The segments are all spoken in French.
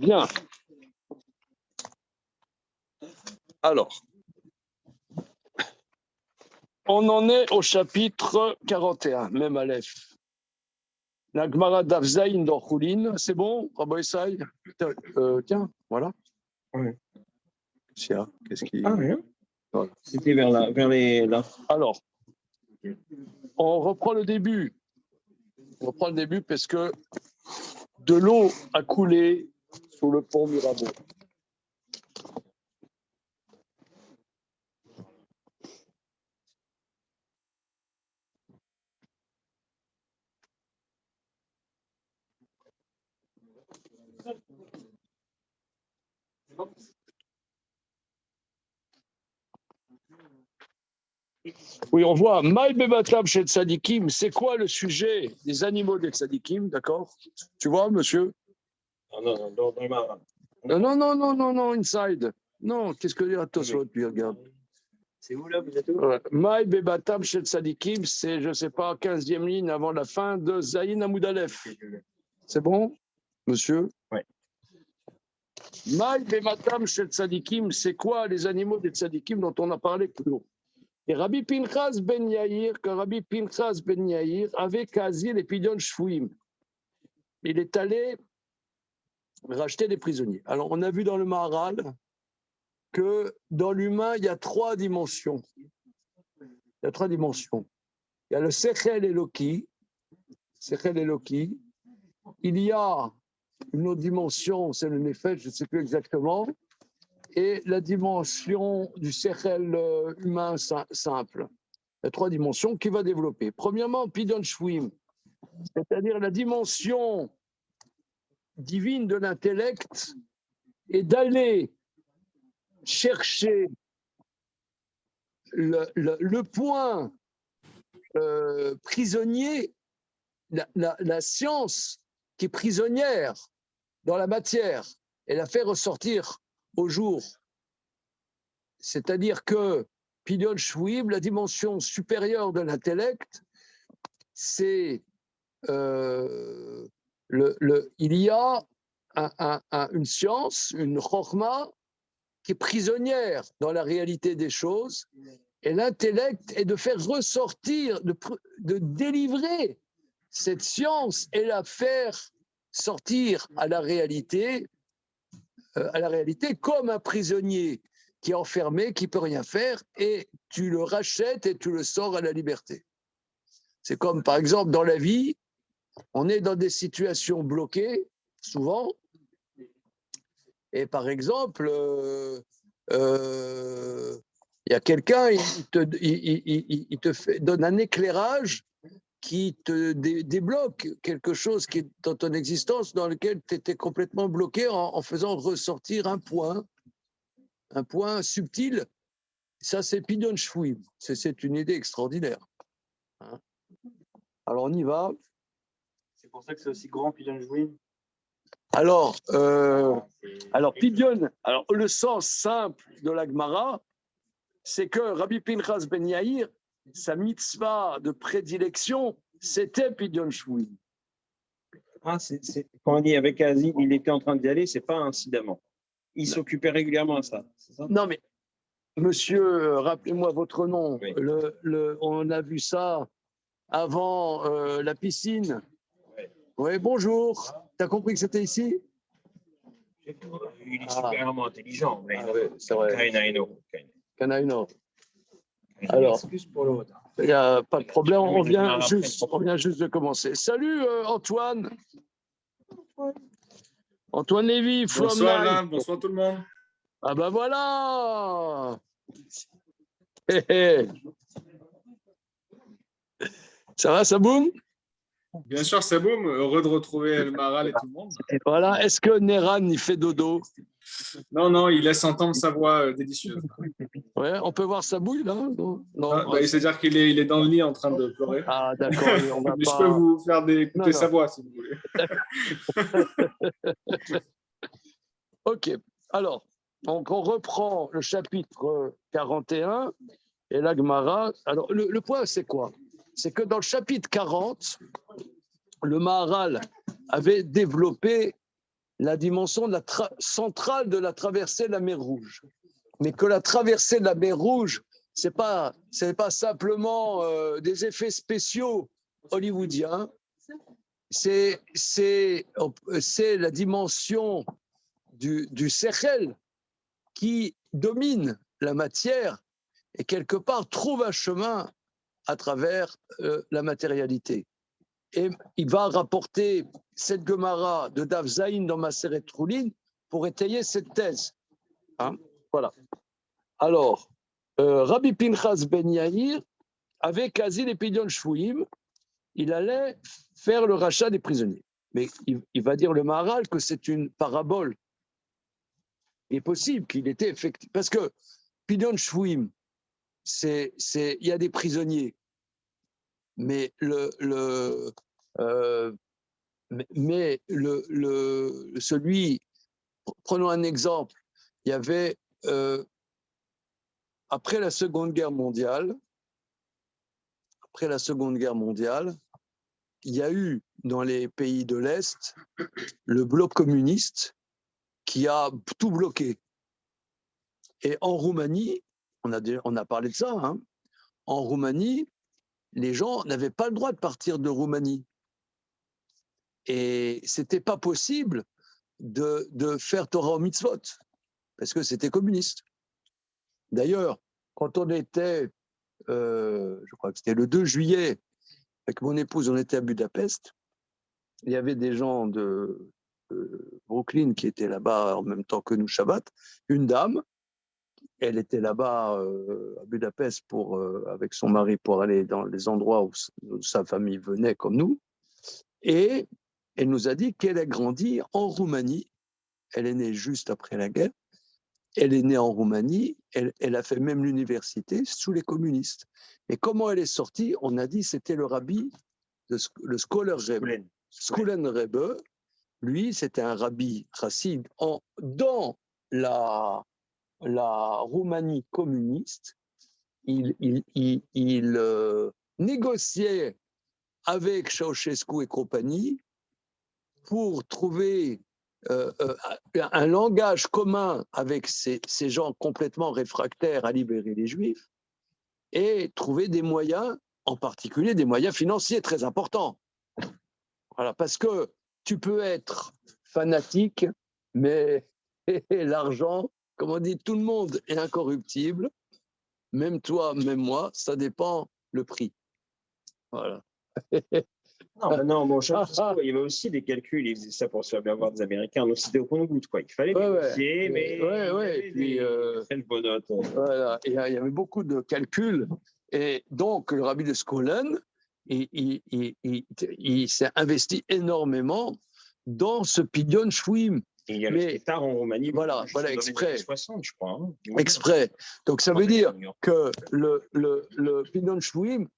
Bien. Alors, on en est au chapitre 41, même Aleph. La Gemara d'Avzaïn d'Orchoulin, c'est bon, Rabbi Issaï? Tiens, voilà. Oui. Qu'est-ce qui... Ah, rien. Voilà. C'était vers là. Alors, on reprend le début. On reprend le début parce que de l'eau a coulé sous le pont Mirabeau. Oui, on voit Maï Bebatab chez Tzadikim. C'est quoi le sujet des animaux des Tzadikim, d'accord? Tu vois, monsieur? Non, inside. Non, qu'est-ce que dit Tosfot, puis regarde. C'est où là, vous êtes où? Maï Bebatab chez Tzadikim, c'est, je ne sais pas, 15e ligne avant la fin de Zayin Hamoud Aleph. C'est bon, monsieur? Oui. Maï Bebatab chez Tzadikim, c'est quoi les animaux des Tzadikim dont on a parlé plus haut? Et Rabbi Pinchas ben Yair, avait quasi les Pidyon Shfouim. Il est allé racheter des prisonniers. Alors, on a vu dans le Maharal que dans l'humain, il y a trois dimensions. Il y a trois dimensions. Il y a le Sechel Eloki. Il y a une autre dimension, c'est le Nefesh, je ne sais plus exactement, et la dimension du Sechel humain simple. Il y a trois dimensions qu'il va développer. Premièrement, Pidyon Shfouim, c'est-à-dire la dimension divine de l'intellect et d'aller chercher le point prisonnier, la science qui est prisonnière dans la matière et la faire ressortir au jour. C'est-à-dire que Pidyon Shfouim, la dimension supérieure de l'intellect, c'est il y a une science, une chokhma qui est prisonnière dans la réalité des choses, et l'intellect est de faire ressortir, de délivrer cette science et la faire sortir à la réalité comme un prisonnier qui est enfermé, qui ne peut rien faire, et tu le rachètes et tu le sors à la liberté. C'est comme, par exemple, dans la vie, on est dans des situations bloquées, souvent, et par exemple, il y a quelqu'un, il te donne un éclairage qui te débloque quelque chose qui est dans ton existence dans lequel tu étais complètement bloqué en faisant ressortir un point subtil. Ça, c'est Pidyon Shfouim. C'est une idée extraordinaire. Hein? Alors, on y va. C'est pour ça que c'est aussi grand, Pidyon Shfouim. Alors, Pidyon, le sens simple de la Gemara, c'est que Rabbi Pinchas ben Yair, sa mitzvah de prédilection, c'était Pidyon Shfouim. Quand on dit avec Asie, il était en train d'y aller, c'est pas incidemment. Il s'occupait régulièrement de ça, c'est ça? Non, mais monsieur, rappelez-moi votre nom. Oui. On a vu ça avant la piscine. Oui, bonjour. Tu as compris que c'était ici? Il est supérieurement intelligent. Oui, c'est vrai. Kanaïno. Alors, excuse pour le retard. il n'y a pas de problème, on vient juste de commencer. Salut Antoine. Antoine Lévy, bonsoir, bonsoir tout le monde. Ah ben voilà. Ça va, ça boum? Bien sûr, ça boum. Heureux de retrouver El Maral et tout le monde. Et voilà, est-ce que Neran il fait dodo? Non, il laisse entendre sa voix délicieuse. Ouais, on peut voir sa bouille là? Non. C'est-à-dire qu'il est dans le lit en train de pleurer. Ah d'accord, on va mais pas... je peux vous faire écouter sa voix si vous voulez. Ok, alors, donc on reprend le chapitre 41 et la Gemara. Alors, le point, c'est quoi? C'est que dans le chapitre 40, le Maharal avait développé la dimension centrale de la traversée de la mer Rouge. Mais que la traversée de la mer Rouge, ce n'est pas simplement des effets spéciaux hollywoodiens, c'est la dimension du Sechel qui domine la matière et quelque part trouve un chemin à travers la matérialité. Et il va rapporter cette Gemara de Daf Zayin dans Maseret Troulin pour étayer cette thèse. Hein, voilà. Alors, Rabbi Pinchas ben Yair, avec Azil et Pidyon Shvouim, il allait faire le rachat des prisonniers. Mais il va dire le Maharal que c'est une parabole. Il est possible qu'il était effectif. Parce que Pidyon Shvouim, il y a des prisonniers. Mais prenons un exemple, il y avait, après la Seconde Guerre mondiale, il y a eu dans les pays de l'Est le bloc communiste qui a tout bloqué. Et en Roumanie, on a parlé de ça, hein, en Roumanie, les gens n'avaient pas le droit de partir de Roumanie. Et ce n'était pas possible de faire Torah au mitzvot, parce que c'était communiste. D'ailleurs, quand on était, je crois que c'était le 2 juillet, avec mon épouse, on était à Budapest, il y avait des gens de Brooklyn qui étaient là-bas en même temps que nous, Shabbat, une dame, elle était là-bas à Budapest avec son mari pour aller dans les endroits où sa famille venait comme nous, et elle nous a dit qu'elle a grandi en Roumanie. Elle est née juste après la guerre. Elle est née en Roumanie. Elle a fait même l'université sous les communistes. Et comment elle est sortie? On a dit c'était le rabbi, le Scholar Rebbe. Skulen Rebbe, lui, c'était un rabbi chassid dans la Roumanie communiste. Il négociait avec Ceausescu et compagnie pour trouver un langage commun avec ces gens complètement réfractaires à libérer les Juifs et trouver des moyens, en particulier des moyens financiers très importants. Voilà, parce que tu peux être fanatique, mais l'argent, comme on dit, tout le monde est incorruptible, même toi, même moi, ça dépend le prix. Voilà. Non, bon, il y avait aussi des calculs, ils faisaient ça pour se faire bien voir des Américains, donc c'était au compte-gouttes, quoi. Il fallait négocier, mais et puis, voilà, il y avait beaucoup de calculs, et donc le rabbi de Skolen, il s'est investi énormément dans ce Pidyon Shvouim. Et il y a le Shtetl en Roumanie, voilà, exprès. 60, je crois. Hein. Exprès. Donc ça veut dire que le Pidyon Shvouim,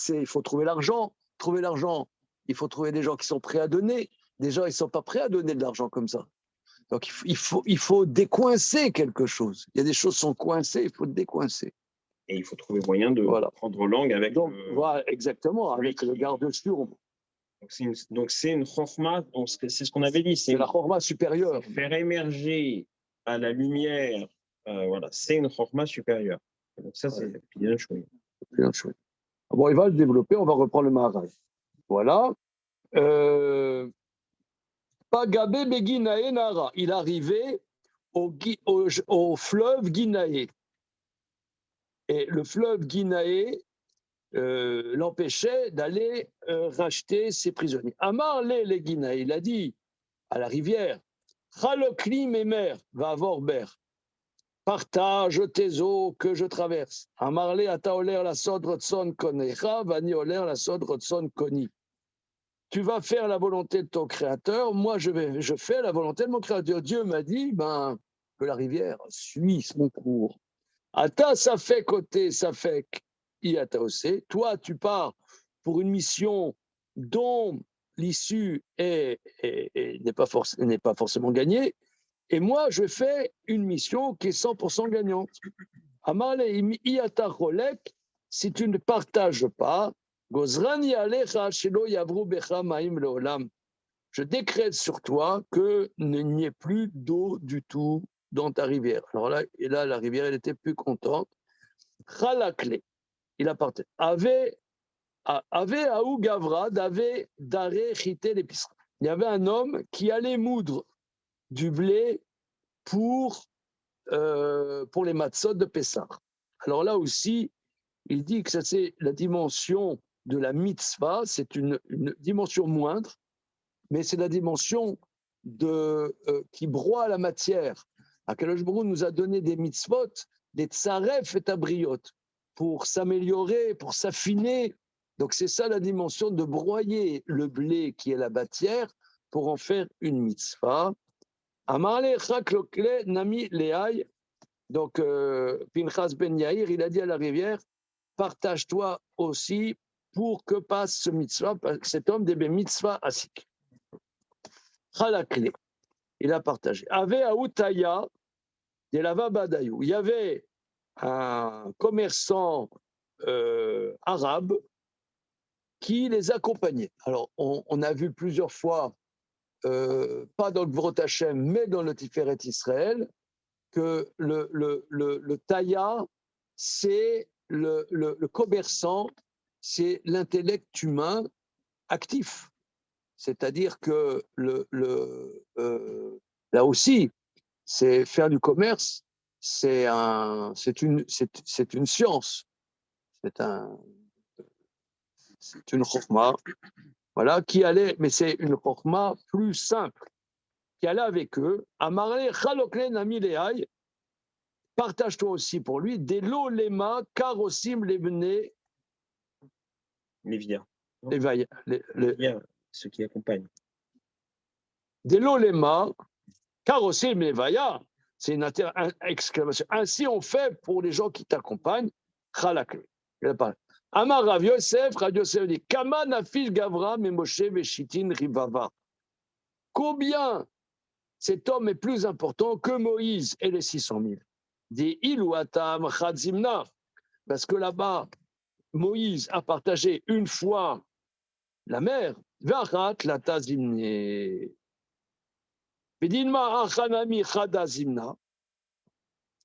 il faut trouver l'argent. Trouver l'argent, il faut trouver des gens qui sont prêts à donner. Des gens, ils ne sont pas prêts à donner de l'argent comme ça. Donc il faut décoincer quelque chose. Il y a des choses qui sont coincées, il faut décoincer. Et il faut trouver moyen de prendre langue avec. Donc, voilà, exactement, avec le garde-sur. Donc c'est une chorma, c'est ce qu'on avait dit. C'est la chorma supérieure. Faire émerger à la lumière, voilà, c'est une chorma supérieure. Donc ça, c'est bien chouette. Bien chouette. Bon, il va le développer, on va reprendre le Maharal. Voilà. Pagabé Beginae Nara. Il arrivait au fleuve Guinaé. Et le fleuve Guinaé l'empêchait d'aller racheter ses prisonniers. Amar les Guinaé, il a dit à la rivière, Chalokli Memer va avoir ber. Partage tes eaux que je traverse. Amarle ataoler la sodrotson konecha, vani oler la sodrotson koni. Tu vas faire la volonté de ton créateur, moi je fais la volonté de mon créateur. Dieu m'a dit que la rivière suit son cours. Ata safek côté safek iataosé. Toi tu pars pour une mission dont l'issue n'est pas forcément gagnée. Et moi, je fais une mission qui est 100% gagnante. Amale iata cholek, si tu ne partages pas, Gozrani alecha shelo yavru becha ma'im leolam. Je décrète sur toi qu'il n'y ait plus d'eau du tout dans ta rivière. Alors là, et là, la rivière, elle était plus contente. Chalakle, il appartient. Ave Aou Gavra, d'Ave Dare Chite l'épicerie. Il y avait un homme qui allait moudre du blé pour les matzot de Pessah. Alors là aussi, il dit que ça c'est la dimension de la mitzvah, c'est une dimension moindre, mais c'est la dimension qui broie la matière. Akadosh Baruch Hu nous a donné des mitzvot, des tsaref et tabriot, pour s'améliorer, pour s'affiner. Donc c'est ça la dimension de broyer le blé qui est la matière pour en faire une mitzvah. Amarle chaklokle nami leay. Donc Pinchas ben Yair, il a dit à la rivière, partage-toi aussi pour que passe ce mitzvah, cet homme des mitzvah asik. Chalakle, il a partagé. Ave Aoutaya de Lava Badayou. Il y avait un commerçant arabe qui les accompagnait. Alors, on a vu plusieurs fois, pas dans le Gvorot Hashem, mais dans le Tiferet Israël, que le Taya, c'est le commerçant, c'est l'intellect humain actif. C'est-à-dire que là aussi, c'est faire du commerce, c'est une science, c'est une chokhma, voilà, qui allait, mais c'est une chokhma plus simple, qui allait avec eux. Amarle chalokle nami lehay, partage-toi aussi pour lui des lo lema karosim lebne Lévia. les Ceux qui accompagnent. des lo lema karosim levaya. C'est une exclamation. Ainsi on fait pour les gens qui t'accompagnent. Chalakle. Amar Rav Yosef dit Kama nafil Gavra Moshe veshitin rivava. Combien cet homme est plus important que Moïse et les 600 000? Dit Iluatam Chadzimna. Parce que là-bas, Moïse a partagé une fois la mer. Vachat la tazimne. Vedinma achanami chadazimna.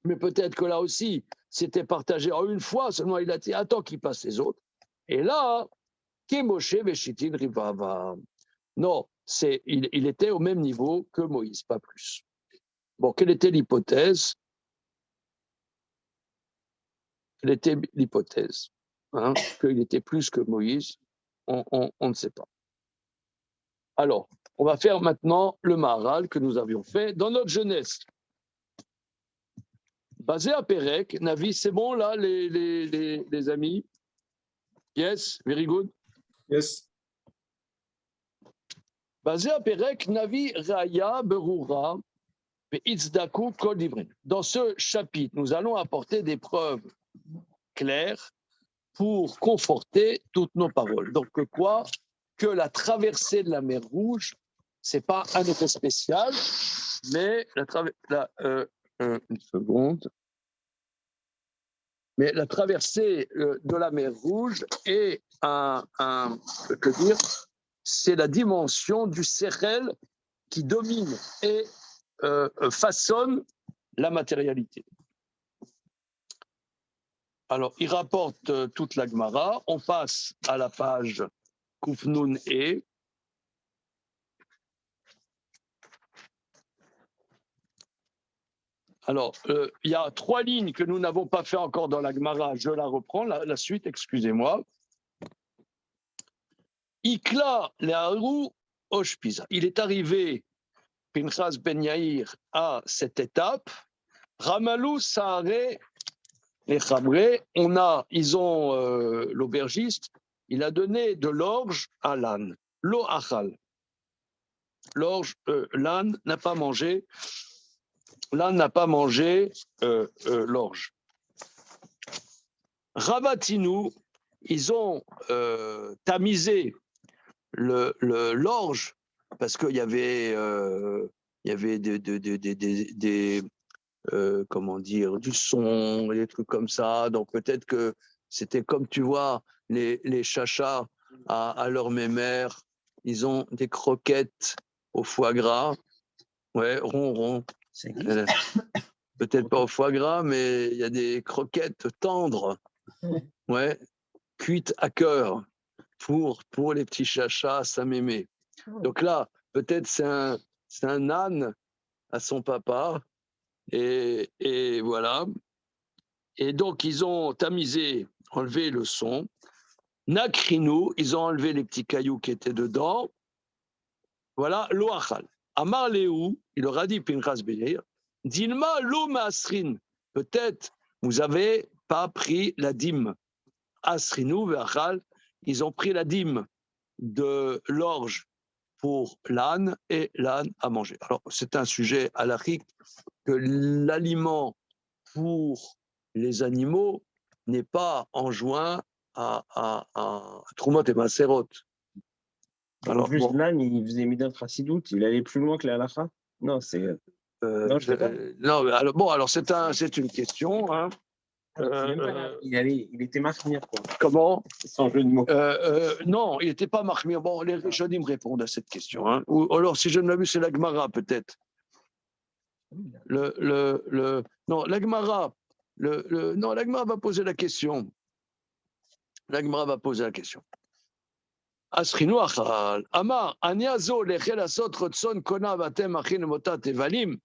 Mais peut-être que là aussi, c'était partagé en une fois, seulement il a dit attends qu'il passe les autres. Et là, Moshe veshitin rivava. Non, il était au même niveau que Moïse, pas plus. Bon, quelle était l'hypothèse? Quelle était l'hypothèse qu'il était plus que Moïse? On ne sait pas. Alors, on va faire maintenant le Maharal que nous avions fait dans notre jeunesse. Basé à Pérec, Navi, c'est bon là, les amis? Yes, very good. Yes. Basé à Pérec, Navi, Raya, Berura, Itzdaku, Kol Divrin. Dans ce chapitre, nous allons apporter des preuves claires pour conforter toutes nos paroles. Donc quoi? Que la traversée de la mer Rouge, c'est pas un effet spécial, mais une seconde. Mais la traversée de la mer Rouge est c'est la dimension du sérel qui domine et façonne la matérialité. Alors, il rapporte toute la Gemara. On passe à la page Koufnoun et. Alors, il y a 3 lignes que nous n'avons pas fait encore dans la Gemara. Je la reprends, la suite, excusez-moi. Ikla le'aru oshpiza. Il est arrivé, Pinchas ben Yair, à cette étape. Ramalou Saare et Chamre, l'aubergiste, il a donné de l'orge à l'âne. Lo achal. L'âne n'a pas mangé. L'âne n'a pas mangé l'orge. Rabatinu, ils ont tamisé l'orge parce qu'il y avait comment dire, du son, des trucs comme ça. Donc peut-être que C'était comme tu vois, les chachas à leur mémère, ils ont des croquettes au foie gras, ouais, rond. C'est qui? Peut-être pas au foie gras, mais il y a des croquettes tendres, ouais, cuites à cœur pour les petits chachas, ça mémé. Donc là, peut-être c'est un âne à son papa, et voilà. Et donc, ils ont tamisé, enlevé le son. Nakrinou, ils ont enlevé les petits cailloux qui étaient dedans. Voilà, loachal. Amar Léou, il leur a dit, Pinchas Beyair, Dilma lo masrin. Peut-être vous avez pas pris la dîme. Asrinou ve'achal, ils ont pris la dîme de l'orge pour l'âne et l'âne a mangé. Alors, c'est un sujet halachique que l'aliment pour les animaux n'est pas enjoint à Troumot et Maserot. En plus, l'âne, il faisait Midat Chassidout, il allait plus loin que la halakha. Non, c'est. Non, je sais pas. Non, alors c'est une question. Hein. Il était marqué, quoi. Comment? Sans jeu de mots. Non, il n'était pas marqué. Bon, les Rishonim répondent à cette question. Hein. Ou alors, si je ne m'abuse, c'est la Gemara, peut-être. Non, la Gemara. Non, la Gemara va poser la question. Asrinu achal. Amar, aniazo lechel asot rotson kona vatem achin motat evalim.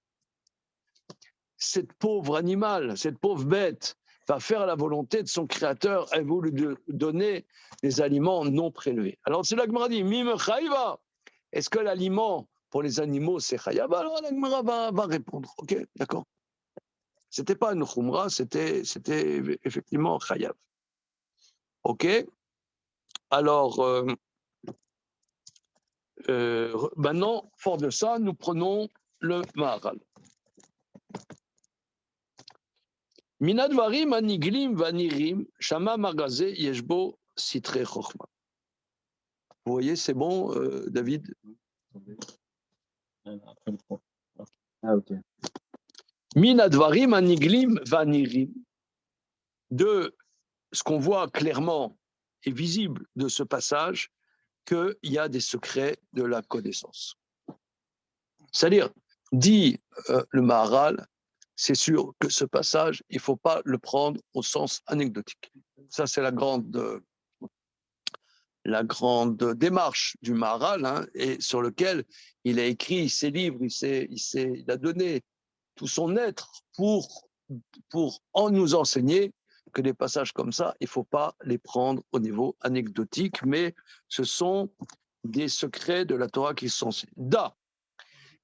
Cette pauvre animal, cette pauvre bête, va faire la volonté de son créateur et vous lui donner des aliments non prélevés. Alors c'est la Gemara dit, mime chayiva. Est-ce que l'aliment pour les animaux c'est chayav? Alors la Gemara va répondre. Ok, d'accord. C'était pas une khumra, c'était effectivement chayav. Ok. Alors maintenant, fort de ça, nous prenons le Maharal. Minadvarim aniglim vanirim shama magazé yeshbo sitre chokhma. Vous voyez, c'est bon, David? Ah, ok. Minadvarim aniglim vanirim. De ce qu'on voit clairement et visible de ce passage, qu'il y a des secrets de la connaissance. C'est-à-dire, dit le Maharal, c'est sûr que ce passage, il ne faut pas le prendre au sens anecdotique. Ça, c'est la grande démarche du Maharal, hein, et sur lequel il a écrit ses livres, il a donné tout son être pour nous enseigner que des passages comme ça, il ne faut pas les prendre au niveau anecdotique, mais ce sont des secrets de la Torah qui sont da.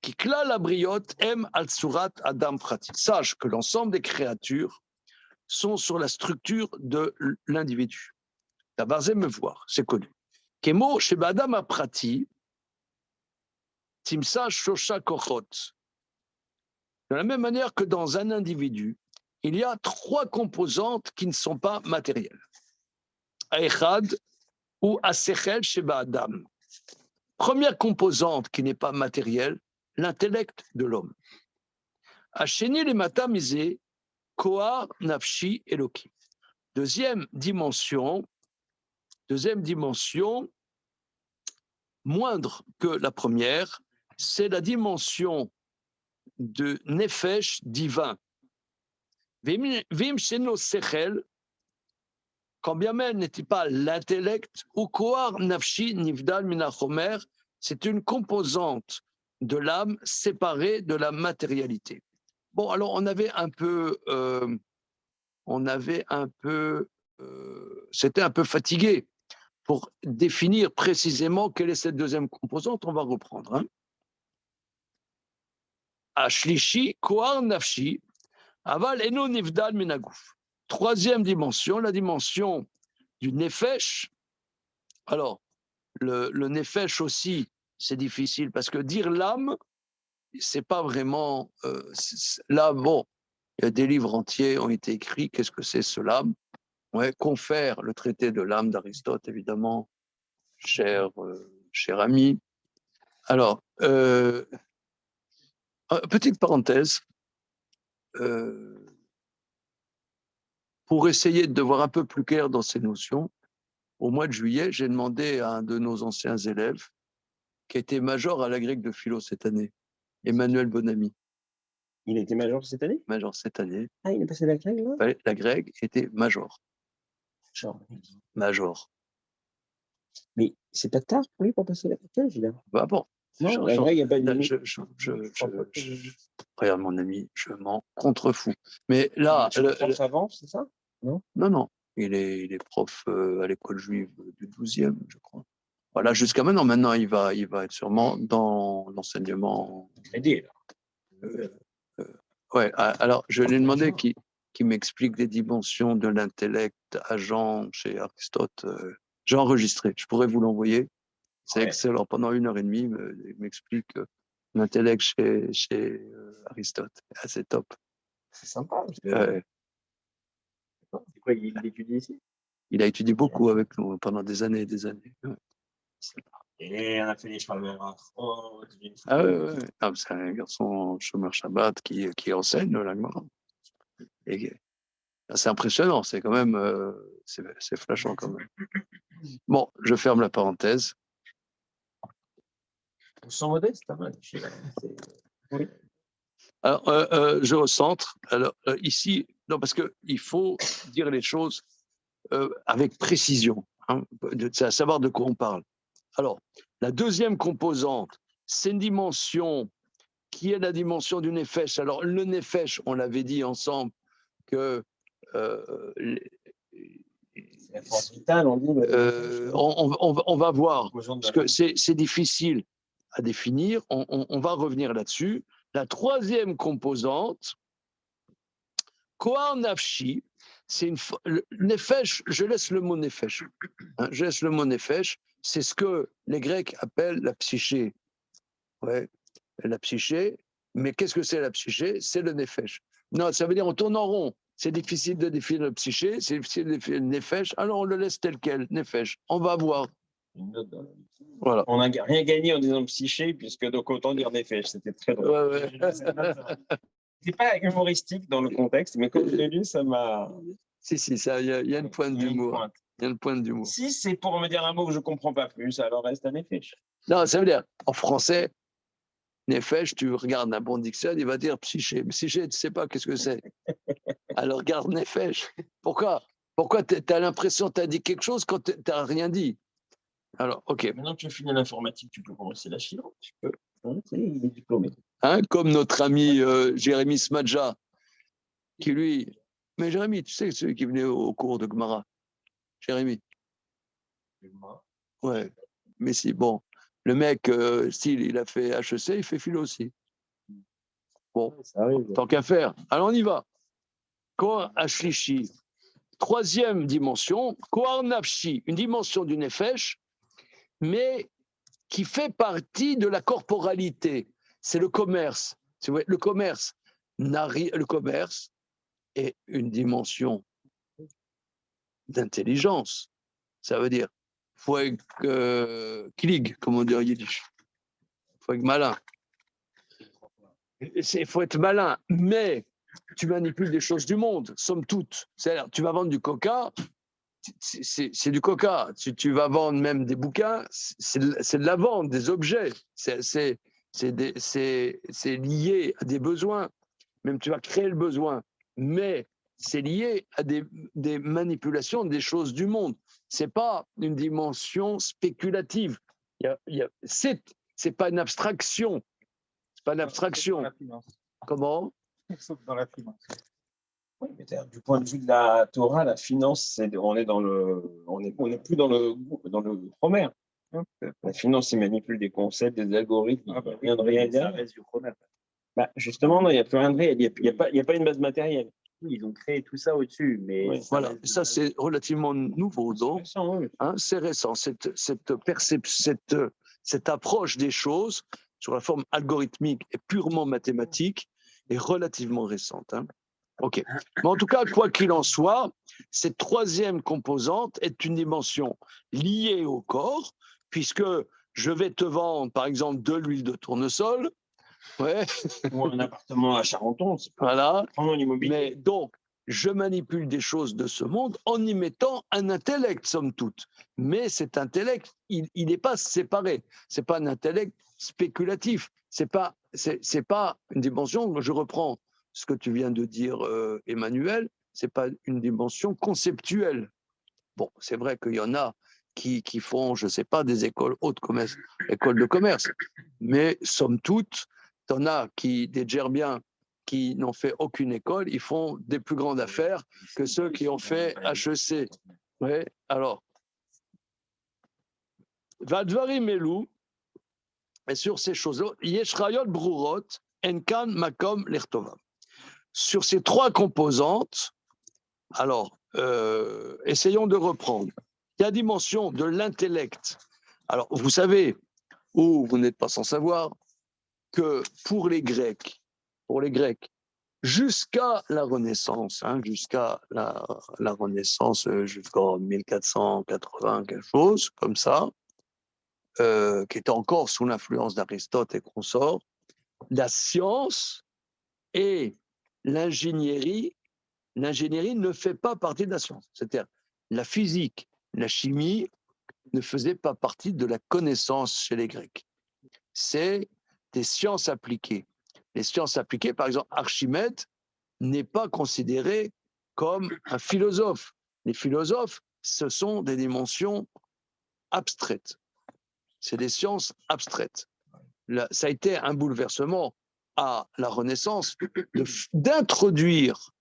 Qui kla la briote aime al surat adam prati. Sache que l'ensemble des créatures sont sur la structure de l'individu. Tabarzé me voir, c'est connu. Kemo sheba adam prati timsa shosha kochot. De la même manière que dans un individu, il y a 3 composantes qui ne sont pas matérielles. Aechad ou asechel sheba adam. Première composante qui n'est pas matérielle, l'intellect de l'homme. Hacheni les matamisé, koar nafshi elokim. Deuxième dimension, moindre que la première, c'est la dimension de nefesh divin. Vim sheno sechel, quand bien même n'était pas l'intellect, ou koar nafshi nivdal minachomer, c'est une composante de l'âme séparée de la matérialité. Bon, alors on avait un peu, c'était un peu fatigué pour définir précisément quelle est cette deuxième composante. On va reprendre. Hein. Ashlishi, koar nafshi, aval eno nivdal minagouf. Troisième dimension, la dimension du nefesh. Alors, le nefesh aussi, c'est difficile parce que dire l'âme, c'est pas vraiment. Là, bon, il y a des livres entiers ont été écrits. Qu'est-ce que c'est ce l'âme? Ouais, confère le traité de l'âme d'Aristote, évidemment, cher ami. Alors, petite parenthèse. pour essayer de voir un peu plus clair dans ces notions, au mois de juillet, j'ai demandé à un de nos anciens élèves, qui a été major à la grecque de philo cette année, Emmanuel Bonamy, Il était major cette année? major cette année. Ah, il est passé la grecque, là? Ouais, la grecque était major. Genre, Major. mais c'est pas tard pour lui pour passer la grecque, là? Bah bon. Non, la grecque, il n'y a pas de limite. Regarde mon ami, je m'en contrefous. Mais là, prof avant, c'est ça? non, non, il est prof à l'école juive du 12e, je crois. Voilà, jusqu'à maintenant. Maintenant, il va être sûrement dans l'enseignement. Aider, là. Ouais, alors je lui ai demandé qu'il m'explique les dimensions de l'intellect agent chez Aristote. J'ai enregistré, je pourrais vous l'envoyer. C'est Ouais. excellent. Pendant 1h30, il m'explique l'intellect chez Aristote. Ah, c'est top. C'est sympa. Ouais. C'est quoi, il étudie ici? Il a étudié beaucoup avec nous pendant des années et des années. Ouais. Et on a fait les chemins. Ah ouais. Ah, c'est un garçon chômeur Shabbat qui enseigne la Gemara. Et c'est impressionnant, c'est quand même, c'est flashant quand même. Bon, je ferme la parenthèse. Ils sont modestes, pas mal. Oui. Alors, je recentre. Alors, ici, non, parce qu'il faut dire les choses avec précision, hein, à savoir de quoi on parle. Alors, la deuxième composante, c'est une dimension qui est la dimension du nefesh. Alors, le nefesh, on l'avait dit ensemble que C'est la force vitale, on dit. on va voir, parce que c'est difficile à définir. On va revenir là-dessus. La troisième composante, Kohar Nafshi, c'est le nefesh, je laisse le mot nefesh. Hein, je laisse le mot nefesh, c'est ce que les Grecs appellent la psyché. Ouais, la psyché. Mais qu'est-ce que c'est la psyché? C'est le nefesh. Non, ça veut dire on tourne en rond. C'est difficile de définir le psyché, c'est difficile de définir le nefesh. Alors on le laisse tel quel, nefesh. On va voir. Voilà. On n'a rien gagné en disant psyché, puisque donc autant dire nefesh. C'était très drôle. Ouais. C'est pas humoristique dans le contexte, mais quand je l'ai lu, ça m'a. Si, il y a une pointe d'humour. Il y a une pointe d'humour. Si c'est pour me dire un mot que je ne comprends pas plus, alors reste un nefesh. Non, ça veut dire, en français, nefesh, tu regardes un bon dictionnaire, il va dire psyché. Mais psyché, tu ne sais pas qu'est-ce que c'est. Alors regarde nefesh. Pourquoi tu as l'impression que tu as dit quelque chose quand tu n'as rien dit? Alors, ok. Maintenant que tu as fini l'informatique, tu peux commencer la philo. Tu peux. Il est diplômé. Hein, comme notre ami Jérémy Smadja, qui lui. Mais Jérémy, tu sais, celui qui venait au cours de Gemara. Jérémy. Ouais. Mais si, bon. Le mec, s'il il a fait HEC, il fait philo aussi. Bon, tant qu'à faire. Alors on y va. Kohar Ashlishi. Troisième dimension, Kohar Nafshi, une dimension du nefesh, mais qui fait partie de la corporalité. C'est le commerce. Le commerce est une dimension d'intelligence. Ça veut dire, faut être klig, comme on dit en yiddish. Faut être malin. Il faut être malin, mais tu manipules des choses du monde, somme toute. C'est-à-dire, tu vas vendre du coca, c'est du coca. Tu vas vendre même des bouquins, c'est de la vente, des objets. C'est lié à des besoins. Même tu vas créer le besoin, mais c'est lié à des manipulations des choses du monde. C'est pas une dimension spéculative. C'est pas une abstraction. C'est pas une abstraction. Comment? Sauf dans la finance. Oui, mais du point de vue de la Torah, la finance, on n'est plus dans le Homer. La finance, il manipule des concepts, des algorithmes, il n'y a rien de réel. Bah, justement, non, il n'y a plus rien de réel. Il n'y a pas une base matérielle. Ils ont créé tout ça au-dessus, mais Oui. Voilà, ça c'est relativement nouveau, donc. Hein, c'est récent. Cette approche des choses sur la forme algorithmique et purement mathématique est relativement récente. Hein. OK. Mais en tout cas, quoi qu'il en soit, cette troisième composante est une dimension liée au corps, puisque je vais te vendre, par exemple, de l'huile de tournesol. Ouais. Ou un appartement à Charenton. Voilà. Prendre l'immobilier. Mais donc, je manipule des choses de ce monde en y mettant un intellect, somme toute. Mais cet intellect, il n'est pas séparé. Ce n'est pas un intellect spéculatif. C'est pas une dimension, je reprends ce que tu viens de dire, Emmanuel, ce n'est pas une dimension conceptuelle. Bon, c'est vrai qu'il y en a qui font, je ne sais pas, des écoles hautes commerce, écoles de commerce, mais somme toute, tu en as des gerbiens qui n'ont fait aucune école, ils font des plus grandes affaires que ceux qui ont fait HEC. Ouais, alors, Vadvarim Elou, et sur ces choses-là, Yeshrayot Brurot, Enkan Makom Lertova. Sur ces trois composantes, alors, essayons de reprendre. Il y a la dimension de l'intellect. Alors, vous savez, ou vous n'êtes pas sans savoir, que pour les Grecs, jusqu'à la Renaissance, jusqu'à la Renaissance, jusqu'en 1480, quelque chose comme ça, qui était encore sous l'influence d'Aristote et consorts, la science et l'ingénierie ne fait pas partie de la science. C'est-à-dire, la physique, la chimie ne faisaient pas partie de la connaissance chez les Grecs. C'est des sciences appliquées. Les sciences appliquées, par exemple, Archimède n'est pas considéré comme un philosophe. Les philosophes, ce sont des dimensions abstraites. C'est des sciences abstraites. Ça a été un bouleversement à la Renaissance d'introduire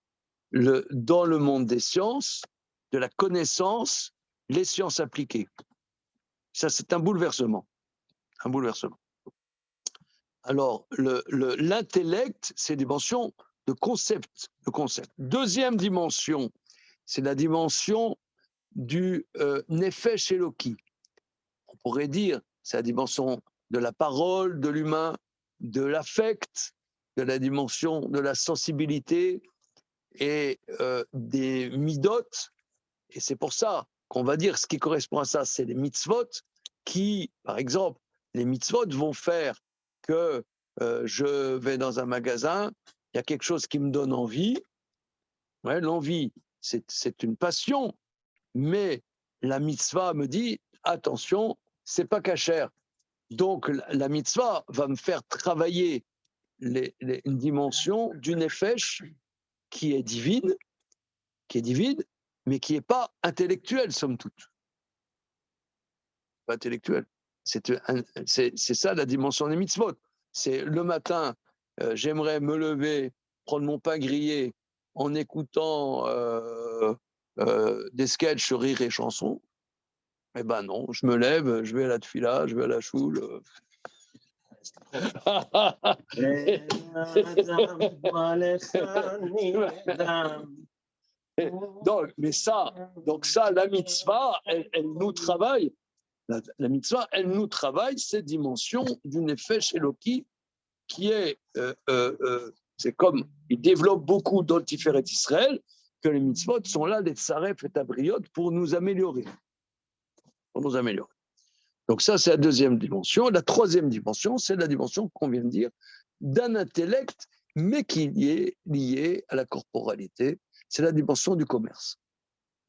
dans le monde des sciences, de la connaissance, les sciences appliquées. Ça, c'est un bouleversement. Un bouleversement. Alors, l'intellect, c'est des dimensions de concept. Deuxième dimension, c'est la dimension du nefesh Eloki. On pourrait dire, c'est la dimension de la parole, de l'humain, de l'affect, de la dimension de la sensibilité et des midot. Et c'est pour ça qu'on va dire ce qui correspond à ça, c'est les mitzvot qui, par exemple, les mitzvot vont faire que je vais dans un magasin, il y a quelque chose qui me donne envie. Ouais, l'envie, c'est une passion, mais la mitzvah me dit, attention, c'est pas cachère. Donc la mitzvah va me faire travailler une dimension du nefesh qui est divine, mais qui n'est pas intellectuelle, somme toute. Pas intellectuelle. C'est ça la dimension des mitzvot. C'est le matin, j'aimerais me lever, prendre mon pain grillé en écoutant des sketchs rire et chansons. Eh ben non, je me lève, je vais à la tfila, je vais à la choule. Donc ça, la mitzvah, elle nous travaille. La mitzvah, elle nous travaille cette dimension du nefesh Eloki qui est, c'est comme, il développe beaucoup dans le Tiferet Israël, que les mitzvot sont là, les tsaref et tabriot, pour nous améliorer. Donc ça, c'est la deuxième dimension. La troisième dimension, c'est la dimension qu'on vient de dire, d'un intellect, mais qui est lié à la corporalité. C'est la dimension du commerce.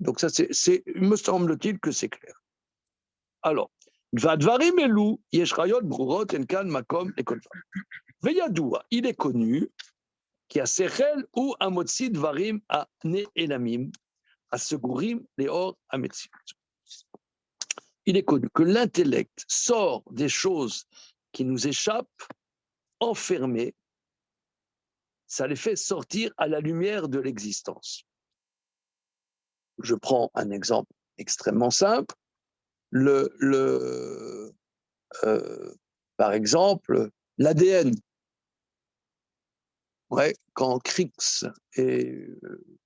Donc ça, me semble-t-il que c'est clair. Alors, Vadvarim Elou, Yeshrayot, Brurot, Enkan, Makom, Ekolva. Veyadoua, il est connu qu'il y a Sechel ou Amotzi Dvarim à Ne Elamim, à Segurim, Leor, Ametzi. Il est connu que l'intellect sort des choses qui nous échappent, enfermées, ça les fait sortir à la lumière de l'existence. Je prends un exemple extrêmement simple. Par exemple, l'ADN. Ouais, quand Crick et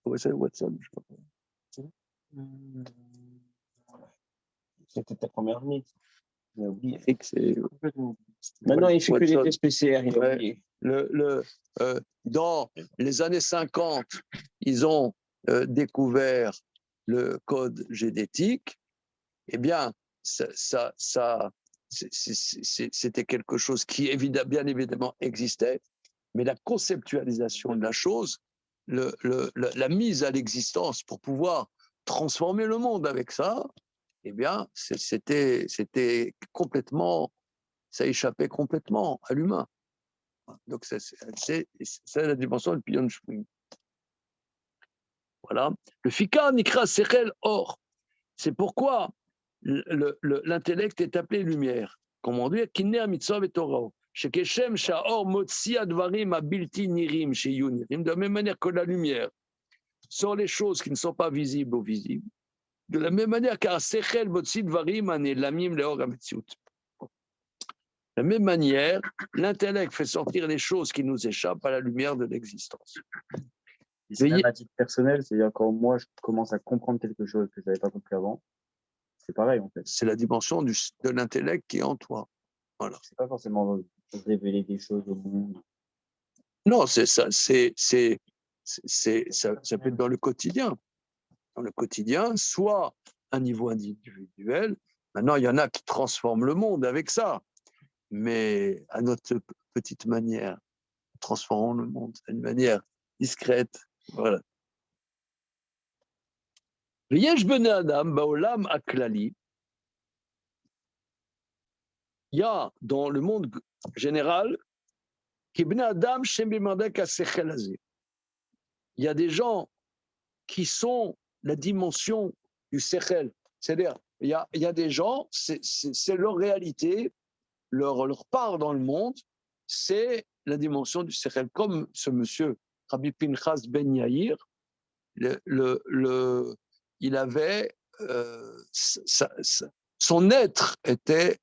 WhatsApp, je sais pas. C'était ta première année. Il a oublié. Crick et... Maintenant, il fait que des Watson. tests PCR, il a Ouais. oublié. Dans les années 50, ils ont découvert le code génétique. Eh bien, c'était quelque chose qui bien évidemment existait, mais la conceptualisation de la chose la mise à l'existence pour pouvoir transformer le monde avec ça, eh bien, c'était complètement, ça échappait complètement à l'humain. Donc, c'est la dimension du Pidyon Shvuyim. Voilà. Le Fikar Nikra Sechel Or. C'est pourquoi l'intellect est appelé lumière. Comment dire? Kinner mitzvah vetorah. Shekeshem sha'or motzi advarim abilti nirim sheyunirim. De la même manière que la lumière sort les choses qui ne sont pas visibles aux visibles. De la même manière qu'à sechel motzi advarim anelamim leor hametziut. De la même manière, l'intellect fait sortir les choses qui nous échappent à la lumière de l'existence. C'est même à titre personnel, c'est-à-dire quand moi je commence à comprendre quelque chose que je n'avais pas compris avant, c'est pareil en fait. C'est la dimension de l'intellect qui est en toi. Voilà. C'est pas forcément révéler des choses au monde. Non, c'est ça. Ça peut être dans le quotidien. Dans le quotidien, soit à un niveau individuel. Maintenant, il y en a qui transforment le monde avec ça. Mais à notre petite manière, transformons le monde d'une manière discrète. Voilà. V'yesh bnei adam ba'olam haklali. Il y a dans le monde général ki bnei adam shem b'mardek hasechel hazeh. Il y a des gens qui sont la dimension du sechel. C'est-à-dire, il y a des gens, c'est leur réalité, leur part dans le monde, c'est la dimension du sechel. Comme ce monsieur, Rabbi Pinchas Ben Yair, il avait, son être était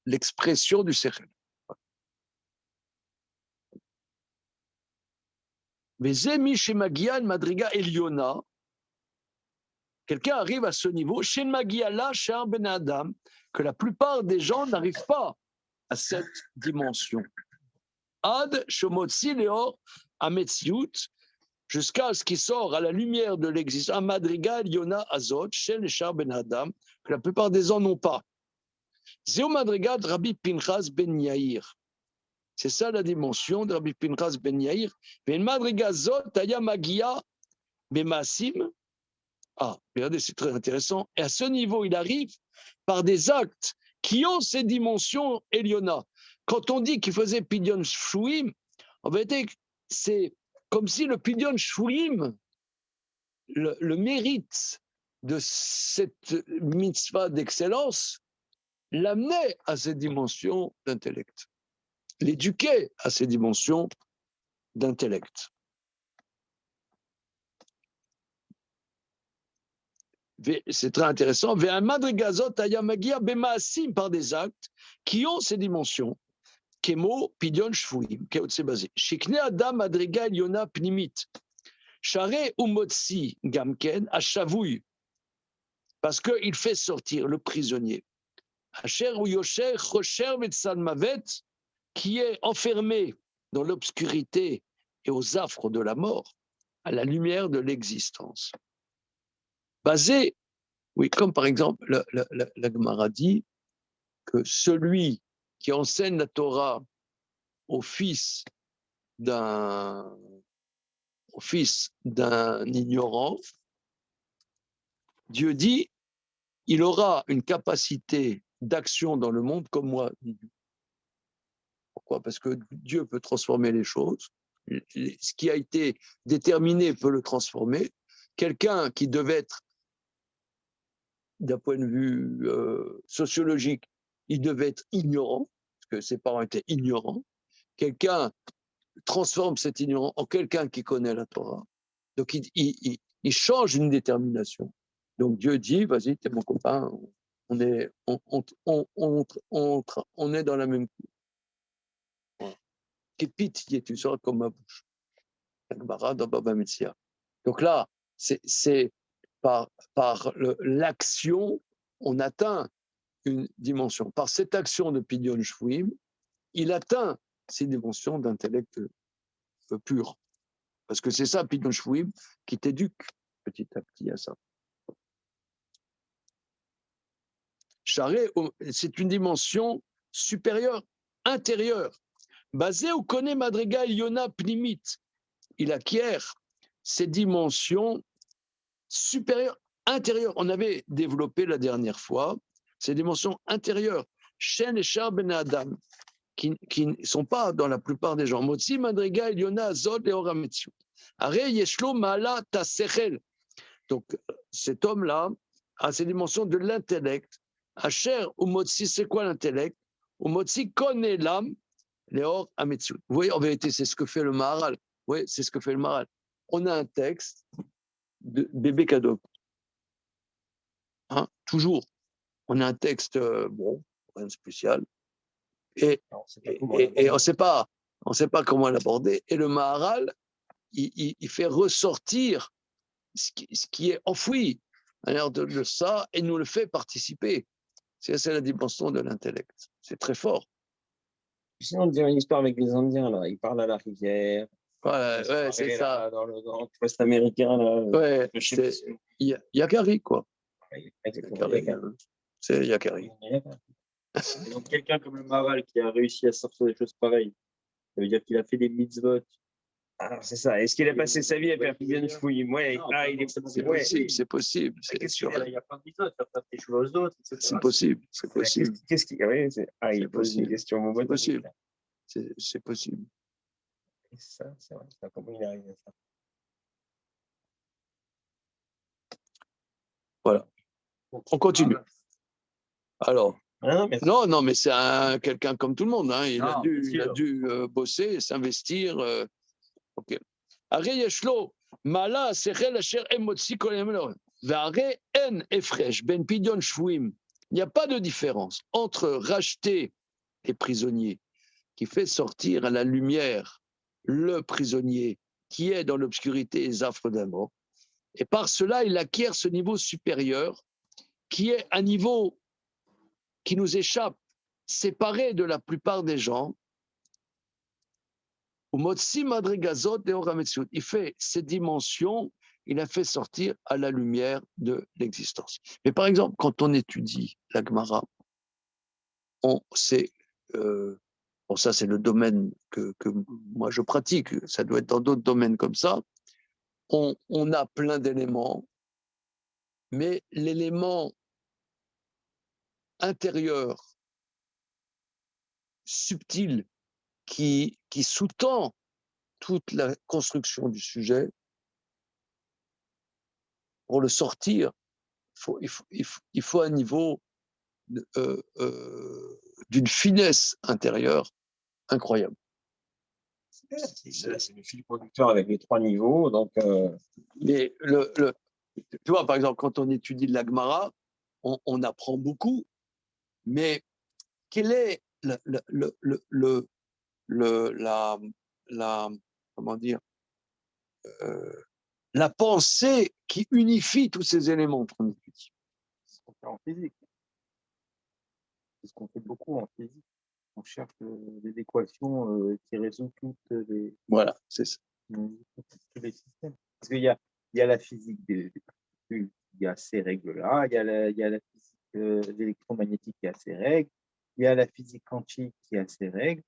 l'expression du sechel. Madriga Eliona, quelqu'un arrive à ce niveau, chez Magiala, chez un Ben Adam, que la plupart des gens n'arrivent pas à cette dimension. Ad Shomotzi Leor Ametziut, jusqu'à ce qu'il sort à la lumière de l'existence, un Madriga Eliona Azot, chez les Shar Ben Adam, que la plupart des gens n'ont pas. Zéo Madriga de Rabbi Pinchas Ben Yair. C'est ça la dimension de Rabbi Pinchas Ben Yair. Mais Madriga Zot, Taya Magia, Bemasim. Ah, regardez, c'est très intéressant. Et à ce niveau, il arrive par des actes qui ont ces dimensions Eliona. Quand on dit qu'il faisait Pidyon Shvuyim, en vérité, c'est comme si le Pidyon Shvuyim, le mérite de cette mitzvah d'excellence, l'amenait à ces dimensions d'intellect, l'éduquait à ces dimensions d'intellect. C'est très intéressant. Par des actes qui ont ces dimensions. Kemo, Pidyon Shvuyim, Keotsebazé. Shikne Adam Madriga Eliona Pnimit. Share Umotsi Gamken, Ashavouy. Parce qu'il fait sortir le prisonnier. Asher Uyosher Chosher Vetsan Mavet, qui est enfermé dans l'obscurité et aux affres de la mort, à la lumière de l'existence. Basé, oui, comme par exemple, la Gemara dit que celui qui enseigne la Torah au fils d'un ignorant, Dieu dit, il aura une capacité d'action dans le monde comme moi. Pourquoi? Parce que Dieu peut transformer les choses. Ce qui a été déterminé peut le transformer. Quelqu'un qui devait être, d'un point de vue sociologique, il devait être ignorant, parce que ses parents étaient ignorants. Quelqu'un transforme cet ignorant en quelqu'un qui connaît la Torah. Donc, il change une détermination. Donc, Dieu dit, vas-y, t'es mon copain, on est dans la même cour. Képit, tu seras comme ma bouche. Donc là, c'est par l'action, on atteint une dimension. Par cette action de Pidyon Shvuyim, il atteint ces dimensions d'intellect pur. Parce que c'est ça, Pidyon Shvuyim, qui t'éduque petit à petit à ça. Charé, c'est une dimension supérieure, intérieure, basée au Kone Madriga Eliona Pnimit, il acquiert ces dimensions supérieures, intérieures. On avait développé la dernière fois ces dimensions intérieures. Shen et Shar Ben Adam, qui ne sont pas dans la plupart des gens. Motzi Madriga Eliona Azod et Orametsu. Are Yeshlo Maala Tasechel. Donc, cet homme-là a ces dimensions de l'intellect. Asher ou Motzi, c'est quoi l'intellect? Ou Motzi connaît l'âme, Léor Ametsu. Vous voyez, en vérité, c'est ce que fait le Maharal. Oui, c'est ce que fait le Maharal. On a un texte de bébé cadeau. Hein, toujours. On a un texte, bon, rien de spécial. Et on ne sait pas comment l'aborder. Et le Maharal, il fait ressortir ce qui est enfoui à l'air de ça et nous le fait participer. C'est la dimension de l'intellect. C'est très fort. Sinon, on dirait une histoire avec les Indiens, là. Ils parlent à la rivière. Ouais, c'est ça. Là, dans l'Ouest américain, là. Ouais, c'est Yakari, quoi. Yakari. C'est Yakari. Donc, quelqu'un comme le Maharal qui a réussi à sortir des choses pareilles, ça veut dire qu'il a fait des mitzvot. Alors, c'est ça. Est-ce qu'il a passé sa vie à faire Pidyon Shvuyim? Ouais, c'est possible. C'est sûr. Il y a plein de mitzvot, faire pas des choses d'autres, etc. C'est possible. Qu'est-ce qui. Oui, il pose une question. C'est possible. C'est possible. C'est vrai. Comment il arrive à ça? Voilà. On continue. Alors. Non, mais c'est quelqu'un comme tout le monde. Hein. Il a dû bosser, s'investir. Ok. Aré yeshlo, mala sechel asher emotzi kol yom ve'aré en efresh ben pidyon shvuim. Il n'y a pas de différence entre racheter les prisonniers, qui fait sortir à la lumière le prisonnier qui est dans l'obscurité et les affres d'un mort, et par cela il acquiert ce niveau supérieur qui est un niveau qui nous échappe, séparé de la plupart des gens. Il fait ces dimensions, il a fait sortir à la lumière de l'existence. Mais par exemple, quand on étudie la Gemara, bon, ça c'est le domaine que moi je pratique, ça doit être dans d'autres domaines comme ça, on a plein d'éléments, mais l'élément intérieur, subtil, qui sous-tend toute la construction du sujet, pour le sortir, il faut un niveau d'une finesse intérieure incroyable. C'est le fil conducteur avec les 3 niveaux. Donc, Mais tu vois, par exemple, quand on étudie la Gemara, on apprend beaucoup, mais quel est comment dire, la pensée qui unifie tous ces éléments qu'on étudie? C'est ce qu'on fait en physique. C'est ce qu'on fait beaucoup en physique. On cherche des équations qui résolvent toutes les. Voilà, c'est ça. Tous les systèmes. Parce qu'il y a la physique il y a ces règles-là, il y a la physique électromagnétique qui a ses règles, il y a la physique quantique qui a ses règles,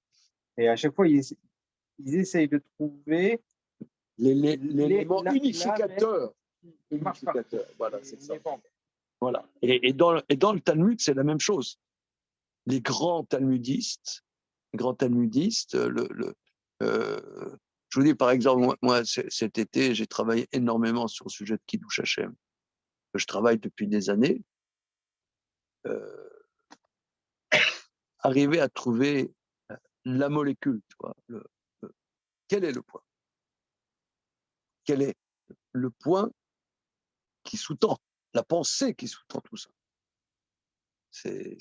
et à chaque fois, ils essayent de trouver l'élément unificateur. Voilà, c'est ça. Voilà. Et dans le Talmud, c'est la même chose. Les grands talmudistes, je vous dis par exemple, moi cet été, j'ai travaillé énormément sur le sujet de Kiddush Hashem. Je travaille depuis des années. Arriver à trouver la molécule, tu vois, quel est le point? Quel est le point qui sous-tend, la pensée qui sous-tend tout ça? C'est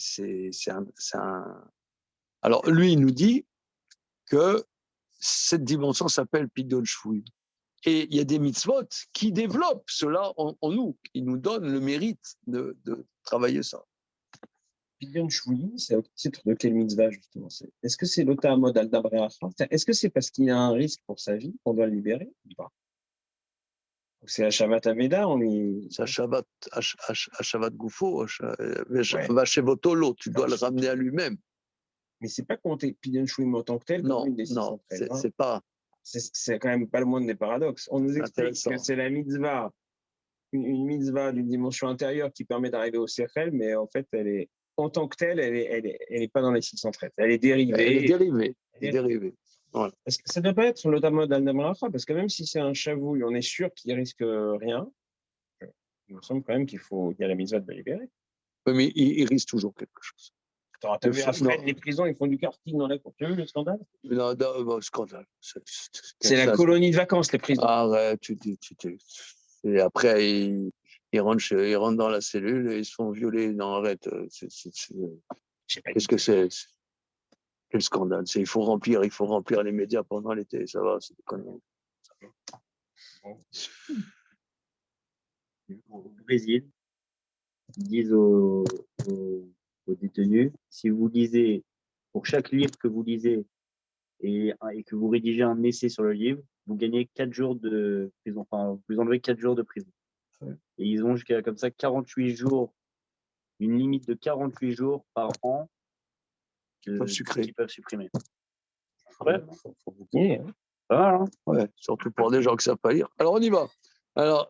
un. Alors, lui, il nous dit que cette dimension s'appelle Pidyon Shvuyim. Et il y a des mitzvot qui développent cela en nous, qui nous donnent le mérite de travailler ça. Pidyon Shvuyim, c'est au titre de quel mitzvah, justement? Est-ce que c'est l'ota mode al dabreacha? Est-ce que c'est parce qu'il y a un risque pour sa vie qu'on doit le libérer ou pas? C'est à Shabbat Aveda, c'est à Shabbat Goufo, Vachevotolo, tu dois le ramener à lui-même. Mais c'est pas compté Pidyon Shvuyim en tant que tel. Non, c'est pas. c'est quand même pas le moindre des paradoxes. On nous explique Intéressant. que c'est la mitzvah, une mitzvah d'une dimension intérieure qui permet d'arriver au sechel, mais en fait, en tant que telle, elle est pas dans les 613. Elle est dérivée. Elle est dérivée. Elle est dérivée. Voilà. Parce que ça ne doit pas être sur le Talmud d'Al-Namaracha, parce que même si c'est un chavouille, on est sûr qu'il risque rien. Il me semble quand même qu'il y a la mitzvah de le libérer. Oui, mais il risque toujours quelque chose. T'as vu, à Fresnes, Non. les prisons, ils font du karting dans la cour. Tu as vu le scandale? Non, bon, scandale. C'est la colonie de vacances, les prisons. Arrête, et après, ils rentrent dans la cellule et ils se font violer. Non, arrête. Qu'est-ce que c'est? Quel scandale. Il faut remplir les médias pendant l'été. Ça va, c'est des conneries. Au Brésil, ils disent aux détenus, si vous lisez, pour chaque livre que vous lisez et que vous rédigez un essai sur le livre, vous gagnez 4 jours de prison. Enfin, vous enlevez 4 jours de prison. Et ils ont jusqu'à comme ça 48 jours, une limite de 48 jours par an qu'ils peuvent supprimer. Ouais, faut bouquiner. Hein. Pas mal, hein? Ouais, surtout pour des gens qui ne savent pas lire. Alors, on y va. Alors...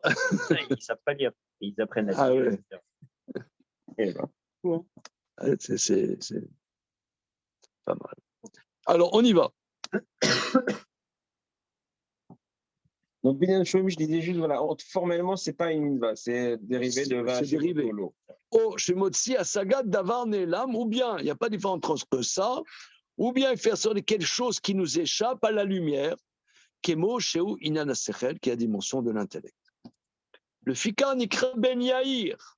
Ils ne savent pas lire. Et ils apprennent à lire. Ouais. Ouais, c'est pas mal. Alors, on y va. Donc, Binyan Shomim, je disais juste, voilà, formellement, ce n'est pas une mitzvah, c'est dérivé de C'est dérivé. Oh, chez Motsi, à Sagat, Davar, Nelam, ou bien, il n'y a pas de différence entre ça, ou bien faire sortir quelque chose qui nous échappe à la lumière, Kemo, Sheu, Inan Sechel, qui est la dimension de l'intellect. Le Fikar Nikra Ben Yair,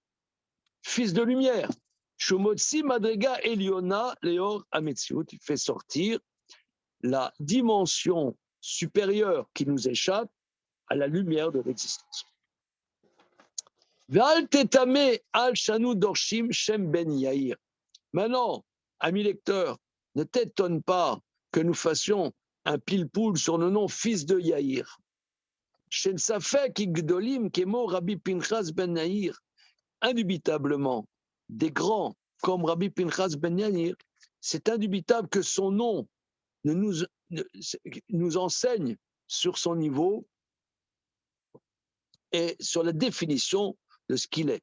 fils de lumière, Shumotsi Madrega Eliona Leor Ametziut, il fait sortir la dimension supérieure qui nous échappe à la lumière de l'existence. Ve'al tetame al shanu dorshim shem ben Yair. Maintenant, amis lecteurs, ne t'étonne pas que nous fassions un pile-poule sur le nom fils de Yair. Shen safek igdolim kemo Rabbi Pinchas ben Yair. Indubitablement, des grands comme Rabbi Pinchas ben Yair, c'est indubitable que son nom nous enseigne sur son niveau et sur la définition de ce qu'il est.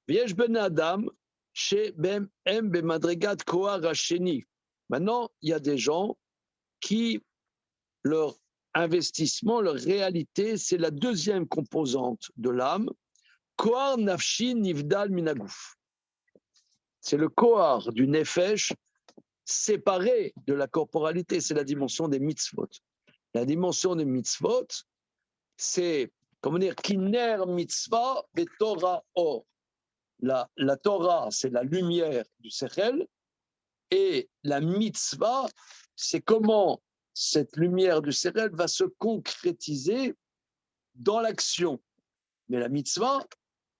Viesh ben Adam, chez Ben M. Bemadregat Kohar Hasheni. Maintenant, il y a des gens qui, leur investissement, leur réalité, c'est la deuxième composante de l'âme. Kohar Nafshi Nivdal Minagouf. C'est le Kohar du Nefesh séparé de la corporalité, c'est la dimension des mitzvot. La dimension des mitzvot, c'est, comment dire, Kiner mitzvah et Torah or. La Torah, c'est la lumière du Sechel, et la mitzvah, c'est comment cette lumière du Sechel va se concrétiser dans l'action. Mais la mitzvah,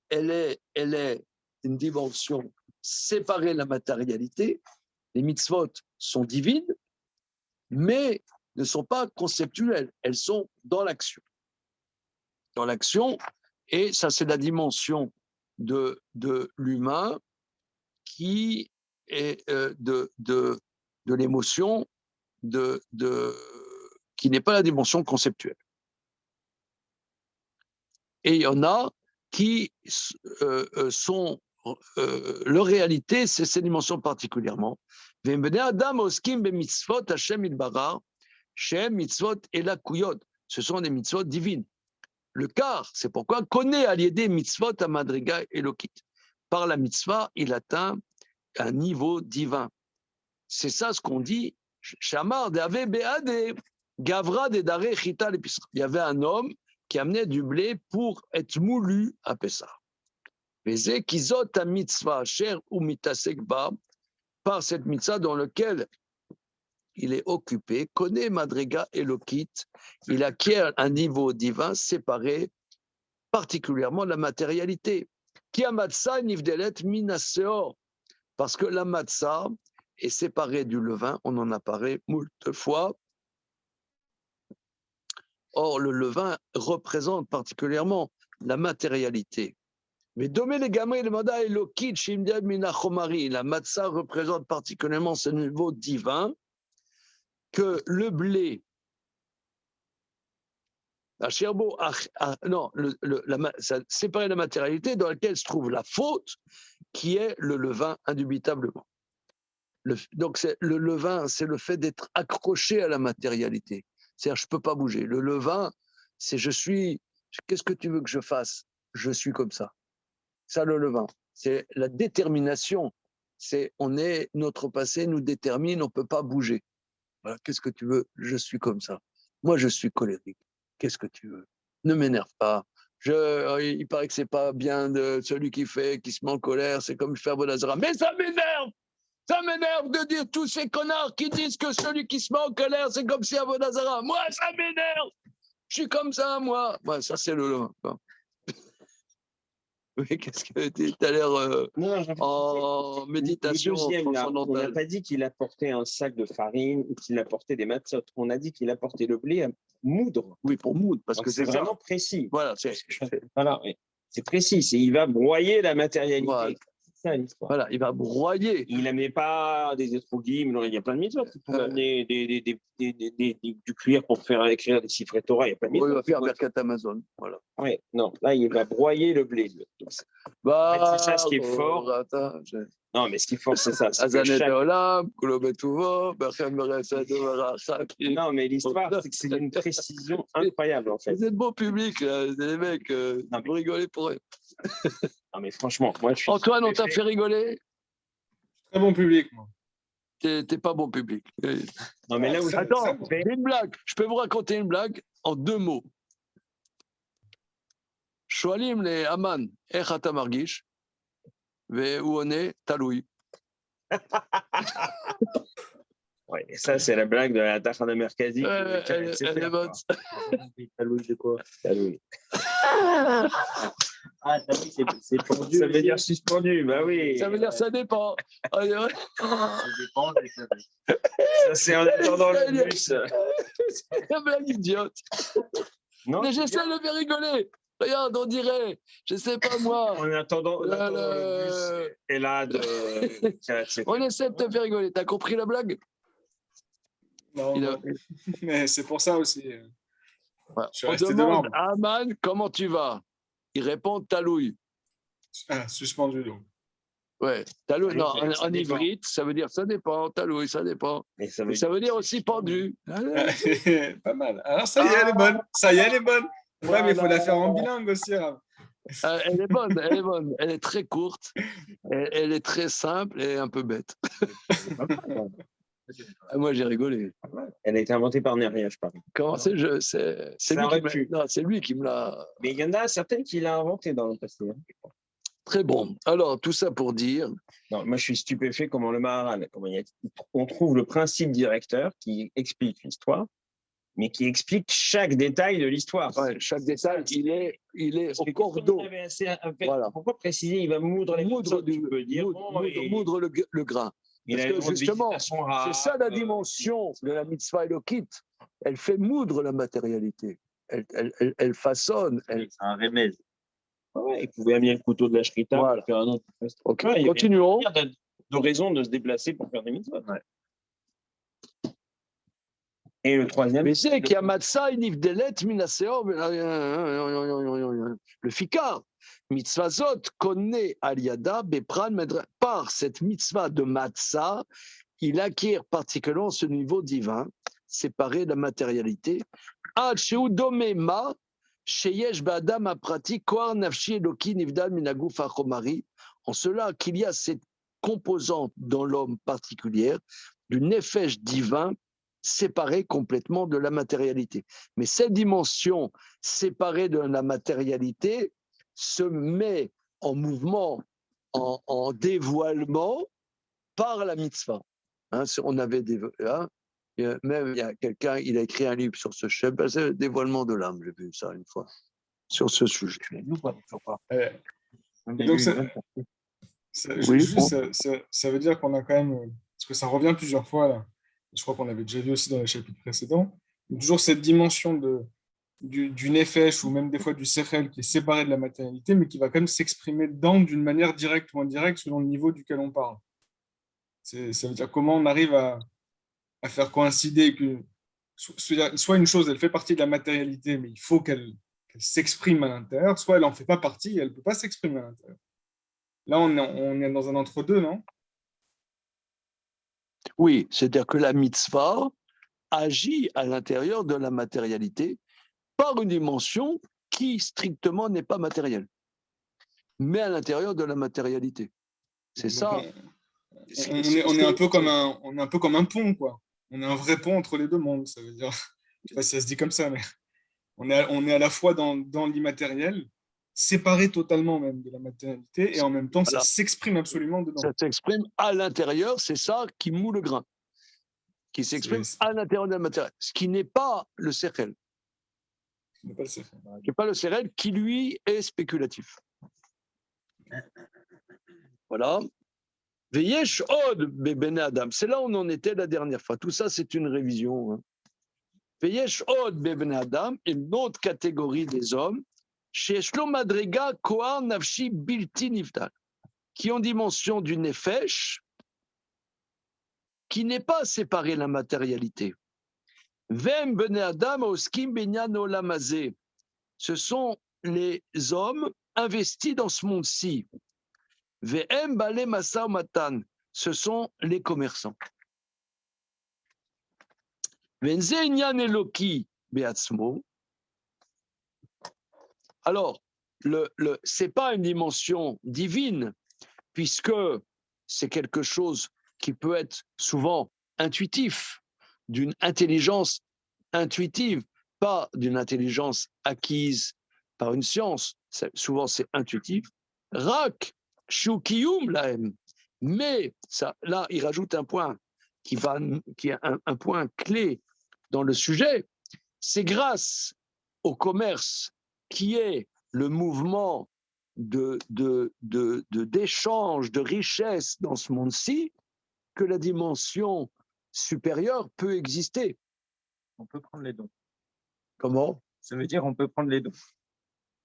elle est une dimension séparée de la matérialité. Les mitzvot sont divines, mais ne sont pas conceptuelles. Elles sont dans l'action. Dans l'action, et ça, c'est la dimension de l'humain qui est de l'émotion, qui n'est pas la dimension conceptuelle. Et il y en a qui sont leur réalité, c'est ces dimensions particulièrement. Ce sont des mitzvot divines. Le quart, c'est pourquoi connaît à l'idée mitzvot à madriga elokit. Par la mitzvah, il atteint un niveau divin. C'est ça ce qu'on dit. Shamar de ave beade gavra de dare chita lepisra. Il y avait un homme qui amenait du blé pour être moulu à Pessah. Vezé kizot a mitzvah cher ou mitasek ba, par cette mitzvah dans laquelle il est occupé, connaît madriga elokit, il acquiert un niveau divin séparé particulièrement de la matérialité. Ki amatsa nivdelet minaseor, parce que la matzah est séparée du levain, on en a parlé moult fois. Or, le levain représente particulièrement la matérialité. Mais domé les gamins le mada elokit shimded minachomari, la matzah représente particulièrement ce niveau divin que le blé Non, séparer la matérialité dans laquelle se trouve la faute, qui est le levain, indubitablement. Donc, le levain, c'est le fait d'être accroché à la matérialité. C'est-à-dire, je ne peux pas bouger. Le levain, c'est qu'est-ce que tu veux que je fasse? Je suis comme ça. Ça, le levain. C'est la détermination. Notre passé nous détermine, on ne peut pas bouger. Voilà, qu'est-ce que tu veux? Je suis comme ça. Moi, je suis colérique. Qu'est-ce que tu veux? Ne m'énerve pas. Il paraît que c'est pas bien de celui qui se met en colère, c'est comme faire Bonazara. Mais ça m'énerve! Ça m'énerve de dire tous ces connards qui disent que celui qui se met en colère, c'est comme si Avodazara. Moi, ça m'énerve! Je suis comme ça, moi. Ouais, ça, c'est le levain. Oui, qu'est-ce que tu as l'air en méditation Le deuxième, là, on n'a transcendantale. pas dit qu'il apportait un sac de farine ou qu'il apportait des matzot. On a dit qu'il apportait le blé à moudre. Oui, pour moudre, parce Donc, que c'est c'est vraiment ça. précis. Voilà, Voilà, oui. C'est précis. Il va broyer la matérialité. Voilà. C'est ça l'histoire. Voilà, il va broyer. Il n'amenait pas des étrogim. Il y a plein de mitzvot. Il peut amener du cuir pour faire écrire des chiffres Torah. Il y a plein de Oui, mitzvot. il va faire Birkat Amazon. Voilà. Oui, non, là, il va broyer le blé. Bah, c'est ça ce qui est fort. Non, mais ce qui est fort, c'est ça. c'est que Azanet chaque- Olam, Kulobetuvo, Berchem Bereset, Verachaki. Non, mais l'histoire, c'est que c'est d'une précision incroyable, en fait. Vous êtes beau public, là. Les mecs, Non, vous rigolez pour eux. Non, mais franchement, moi, je suis. Antoine, on t'a fait rigoler? Très bon public, moi. T'es pas bon public. Non, mais là où Attends, ça me fait- une blague. Je peux vous raconter une blague en 2 mots. Shoalim le Aman, Echata Margish, où on est, Taloui. Ouais, et ça, c'est la blague de la Tachana Merkazi. Elle est bonne. T'as loué de quoi? Oui. Ah, t'as vu, c'est pendu. Ça veut dire suspendu, bah oui. Ça veut dire ça dépend. Allez, ouais. Ça dépend. Ça, c'est en attendant le bus. C'est une blague idiote. Non, Mais j'essaie de le faire rigoler. Regarde, on dirait, je sais pas moi. en attendant le bus. Et là, On essaie de te faire rigoler. T'as compris la blague? Non, non. Mais c'est pour ça aussi. Voilà. Je suis On resté demande devant. à Aman comment tu vas. Il répond Talouille. Ah, suspendu, donc. Ouais, Talouille. Non, Ça en dépend. ivrite, ça veut dire ça dépend. Talouille, ça dépend. Et ça Mais ça veut dire aussi pendu. Pas mal. Alors, ça y est, elle est bonne. Ça y est, elle est bonne. Ouais, mais il faut la faire en bilingue aussi, Rav. Elle est bonne, elle est bonne. Elle est très courte, elle est très simple et un peu bête. Moi, j'ai rigolé. Elle a été inventée par Neria, je parle. Comment c'est Ça aurait pu. c'est lui qui me l'a. Mais il y en a certaines qui l'ont inventé dans le passé. Hein. Très bon. Alors, tout ça pour dire. Non, moi, je suis stupéfait comment le Maharal, on trouve le principe directeur qui explique l'histoire, mais qui explique chaque détail de l'histoire. Ouais, chaque détail, il est Parce au que cordeau. quand on avait assez à faire, Voilà. pourquoi préciser, il va moudre les Moudre, morceaux, tu peux dire, moudre le grain. il Parce a que le droit de justement, visiter son rab, c'est ça la dimension de la mitzvah Elokit. Elle fait moudre la matérialité. Elle façonne. C'est un remède. Ouais, il pouvait amener le couteau de la shrita Voilà. pour faire un autre. Ok, Ouais, il y avait continuons. de raison de se déplacer pour faire des mitzvahs. Et le troisième, Mais c'est qu'il y a matzah, nivdelet, minaseor, le fikar. Mitzvazot connaît aliada, bepran, par cette mitzvah de matzah, il acquiert particulièrement ce niveau divin, séparé de la matérialité. Ad sheudomema, sheyesh ba'adam aprati, koar nafshi eloki nivdal minaguf achomari, en cela qu'il y a cette composante dans l'homme particulière, du nefesh divin, séparée complètement de la matérialité. Mais cette dimension séparée de la matérialité se met en mouvement, en dévoilement par la mitzvah. Hein, on avait même il y a quelqu'un, il a écrit un livre sur ce chef, c'est le dévoilement de l'âme, j'ai vu ça une fois, sur ce sujet. Donc, Oui, ça veut dire qu'on a quand même, parce que ça revient plusieurs fois là, je crois qu'on avait déjà vu aussi dans les chapitres précédents, toujours cette dimension du nefesh ou même des fois du sechel qui est séparé de la matérialité, mais qui va quand même s'exprimer dedans d'une manière directe ou indirecte selon le niveau duquel on parle. Ça veut dire comment on arrive à faire coïncider que soit une chose, elle fait partie de la matérialité, mais il faut qu'elle s'exprime à l'intérieur, soit elle n'en fait pas partie et elle ne peut pas s'exprimer à l'intérieur. Là, on est dans un entre-deux, non? Oui, c'est-à-dire que la mitzvah agit à l'intérieur de la matérialité par une dimension qui strictement n'est pas matérielle, mais à l'intérieur de la matérialité. C'est Donc, ça. on est un peu comme un pont, quoi. On est un vrai pont entre les deux mondes, ça veut dire. Je sais pas si ça se dit comme ça, mais on est à la fois dans l'immatériel, séparé totalement même de la matérialité, et en même temps, ça Voilà. s'exprime absolument dedans. Ça s'exprime à l'intérieur, c'est ça qui moule le grain, qui s'exprime à l'intérieur de la matière, ce qui n'est pas le sechel. Ce n'est pas le sechel. Qui n'est pas le sechel, qui lui est spéculatif. Voilà. Veyesh od bebene Adam. C'est là où on en était la dernière fois. Tout ça, c'est une révision. Veyesh od bebene Adam, une autre catégorie des hommes, sheshlo madrega koar nafshi bilti niftal, qui ont dimension du nefesh, qui n'est pas séparé de la matérialité. Vem bene Adam oskim benyan olamazé. Ce sont les hommes investis dans ce monde-ci. Vem bale masa matan. Ce sont les commerçants. Venze inyan eloki beatzmo. Alors, c'est pas une dimension divine, puisque c'est quelque chose qui peut être souvent intuitif, d'une intelligence intuitive, pas d'une intelligence acquise par une science. Souvent, c'est intuitif. Rak, shukiyum lahem. Mais ça, là, il rajoute un point qui est un point clé dans le sujet. C'est grâce au commerce qui est le mouvement d'échange, de richesse dans ce monde-ci, que la dimension supérieure peut exister. On peut prendre les dons. Comment? Ça veut dire on peut prendre les dons.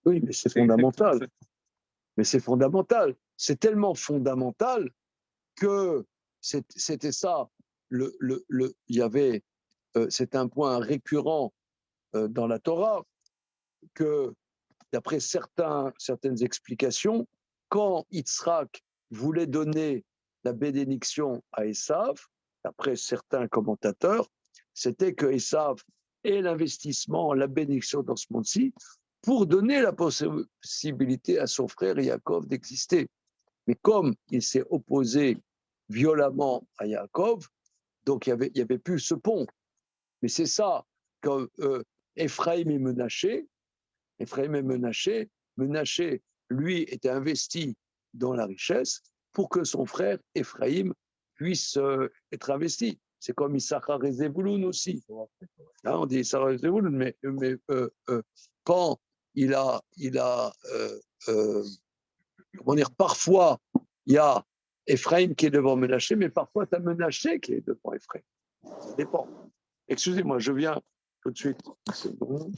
Oui, mais c'est fondamental. Mais c'est fondamental. C'est tellement fondamental que c'était ça. Il y avait, c'est un point récurrent dans la Torah que, d'après certaines explications, quand Yitzhak voulait donner la bénédiction à Esav, d'après certains commentateurs, c'était que Esav ait l'investissement, la bénédiction dans ce monde-ci, pour donner la possibilité à son frère Yaakov d'exister. Mais comme il s'est opposé violemment à Yaakov, donc il y avait plus ce pont. Mais c'est ça, quand Ephraïm est Menaché, Menaché, lui, était investi dans la richesse pour que son frère Ephraïm puisse être investi. C'est comme Issachar et Zebouloun aussi. Hein, on dit Issachar et Zebouloun, mais quand il a comment dire, parfois, il y a Ephraïm qui est devant Menaché, mais parfois, tu as Menaché qui est devant Ephraïm. Ça dépend. Excusez-moi, je viens tout de suite. C'est bon.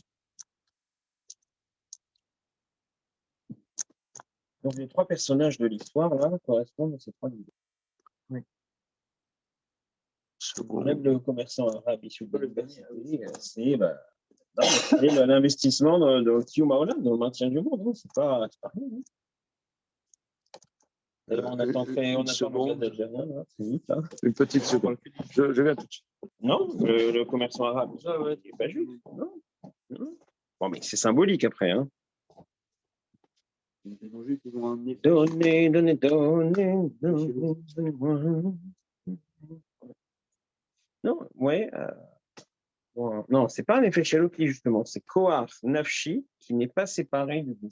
Donc les trois personnages de l'histoire là correspondent à ces trois niveaux. Oui. Même le commerçant arabe issu de l'Albanie, c'est l'investissement dans le Kiyum Haolam, dans le maintien du monde. Hein. C'est pas rien. Hein. On attend le gaz algérien, là, c'est vite. Là. Une petite seconde. Je viens tout de suite. Non, le commerçant arabe, ça, il n'est pas juste. Non. Bon, mais c'est symbolique après. Hein. Donnez. Non, ouais. Non, c'est pas un effet Chalouki, justement. C'est Kohar Nafshi qui n'est pas séparé du goût.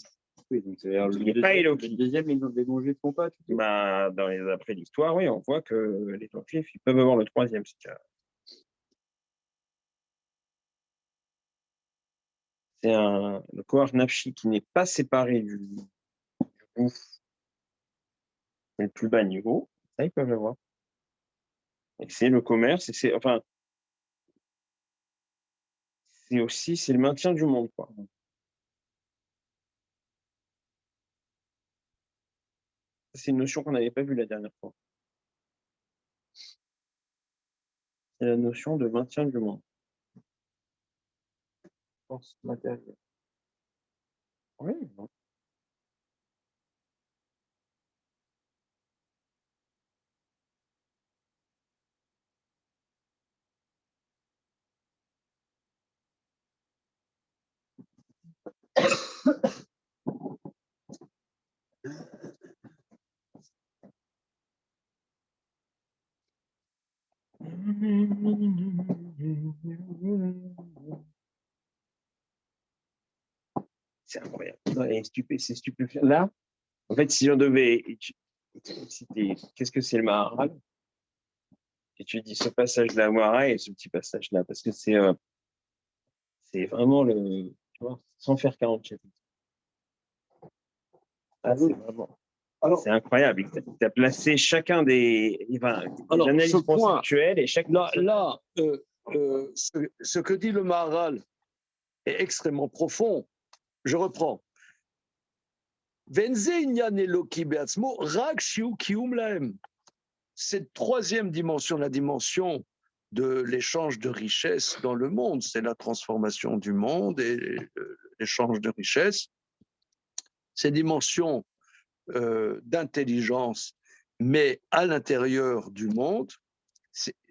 Oui, donc c'est-à-dire Il n'est pas Eloki. Le deuxième, les dangers de font pas. Bah, après l'histoire, oui, on voit que les temps juifs, ils peuvent avoir le troisième. C'est le Kohar Nafshi qui n'est pas séparé du goût. C'est le plus bas niveau. Ça, ils peuvent l'avoir. Et c'est le commerce, et c'est le maintien du monde, quoi. C'est une notion qu'on n'avait pas vue la dernière fois. C'est la notion de maintien du monde. force matérielle. Oui, non. C'est incroyable. Ouais, c'est stupéfiant. Là, en fait, si on devait citer qu'est-ce que c'est le Maharal, et tu dis ce passage-là, Moira, et ce petit passage-là, parce que c'est vraiment le, tu vois, sans faire 40 chapitres. Ah, c'est vraiment, Alors, c'est incroyable. Il t'a placé chacun des alors, analyses ce point, conceptuelles et chaque. là, ce que dit le Maharal est extrêmement profond. Je reprends. Cette troisième dimension, la dimension de l'échange de richesses dans le monde, c'est la transformation du monde et l'échange de richesses. Ces dimensions d'intelligence, mais à l'intérieur du monde,